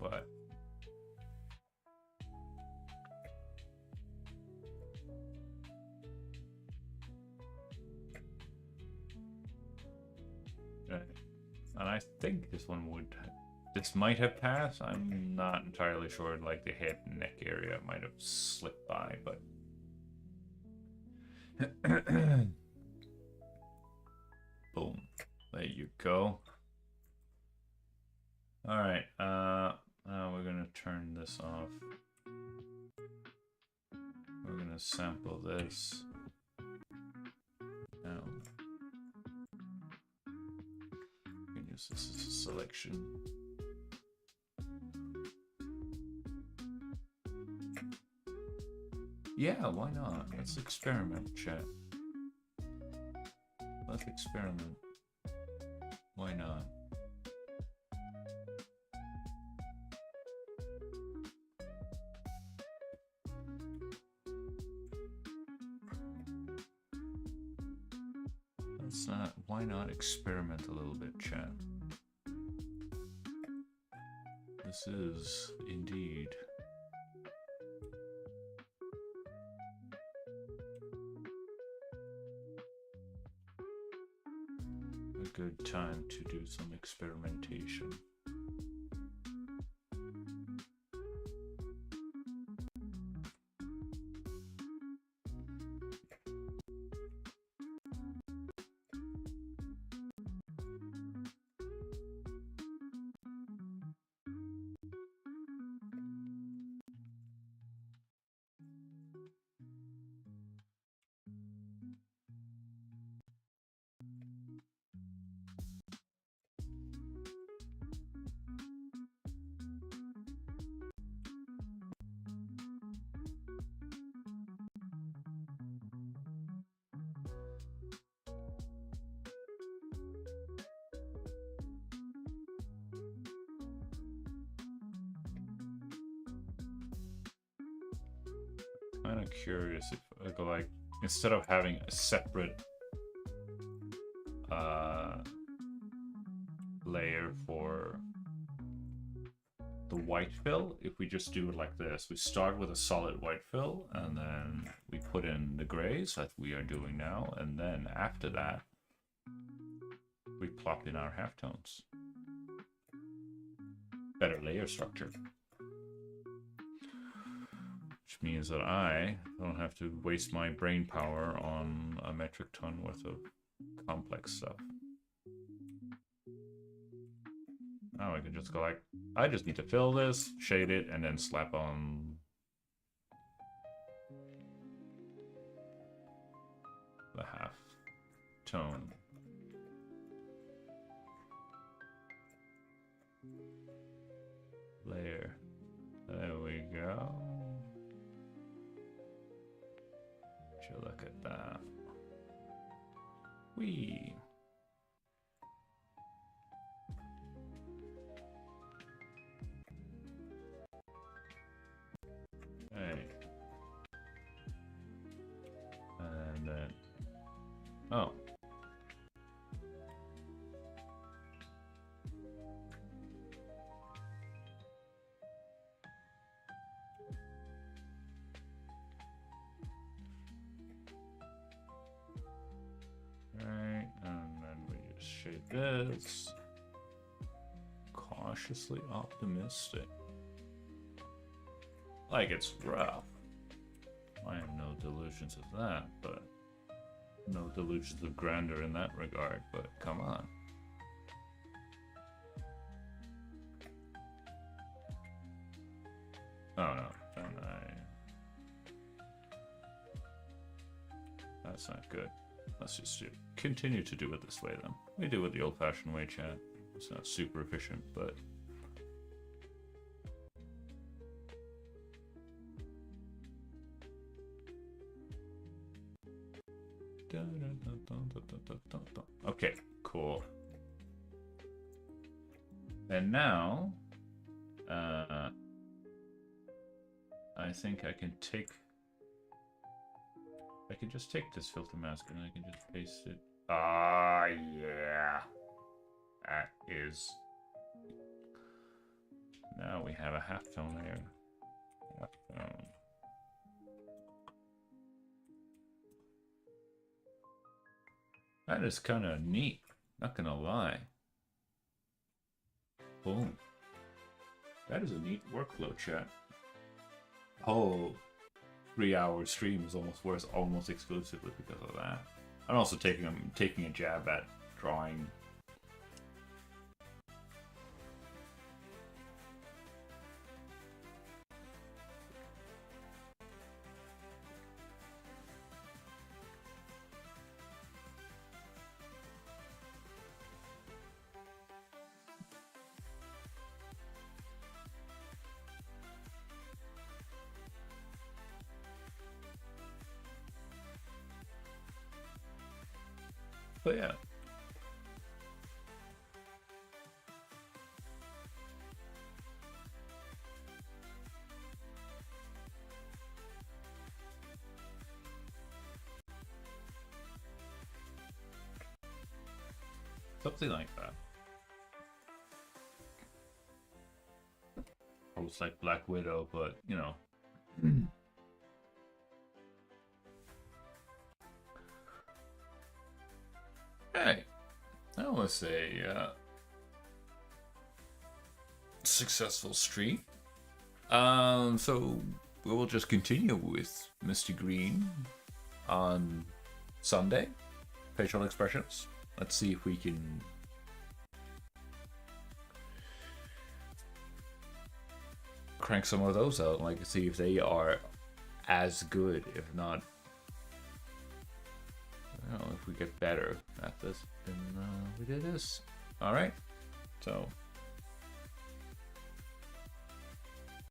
But and I think this one would. This might have passed. I'm not entirely sure. Like the head and neck area might have slipped by, but boom, there you go. All right. Now we're gonna turn this off. We're gonna sample this. Now we can use this as a selection. Yeah, why not? Let's experiment, chat. Let's experiment. Why not? Let's not. Why not experiment a little bit, chat? This is indeed a good time to do some experimentation. kind of curious if I go like, instead of having a separate layer for the white fill, if we just do it like this, we start with a solid white fill and then we put in the grays that we are doing now, and then after that we plop in our halftones. Better layer structure. Which means that I don't have to waste my brain power on a metric ton worth of complex stuff. Now I can just go like, I just need to fill this, shade it, and then slap on the half tone. Layer. There we go. Would you look at that? Whee! Hey. And then... Oh. Right, and then we just shade this. Cautiously optimistic. Like it's rough. I have no delusions of that, but no delusions of grandeur in that regard, but come on. Oh no, and that's not good. Let's just continue to do it this way then. We do it the old-fashioned way, chat. It's not super efficient, but okay, cool. And now, I think I can just take this filter mask and I can just paste it. Ah, yeah. That is. Now we have a halftone layer. Halftone. That is kind of neat, not gonna lie. Boom. That is a neat workflow, chat. Whole 3-hour stream is almost exclusively because of that. I'm also taking a jab at drawing. But yeah. Something like that. Almost like Black Widow, but you know. Hey, that was a successful stream. So we will just continue with Mr. Green on Sunday. Facial expressions. Let's see if we can crank some of those out. Like, see if they are as good, if not. You know, if we get better at this than we did this. All right. So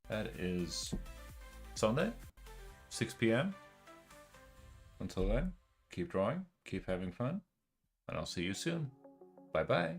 that is Sunday, 6 p.m. Until then, keep drawing, keep having fun, and I'll see you soon. Bye-bye.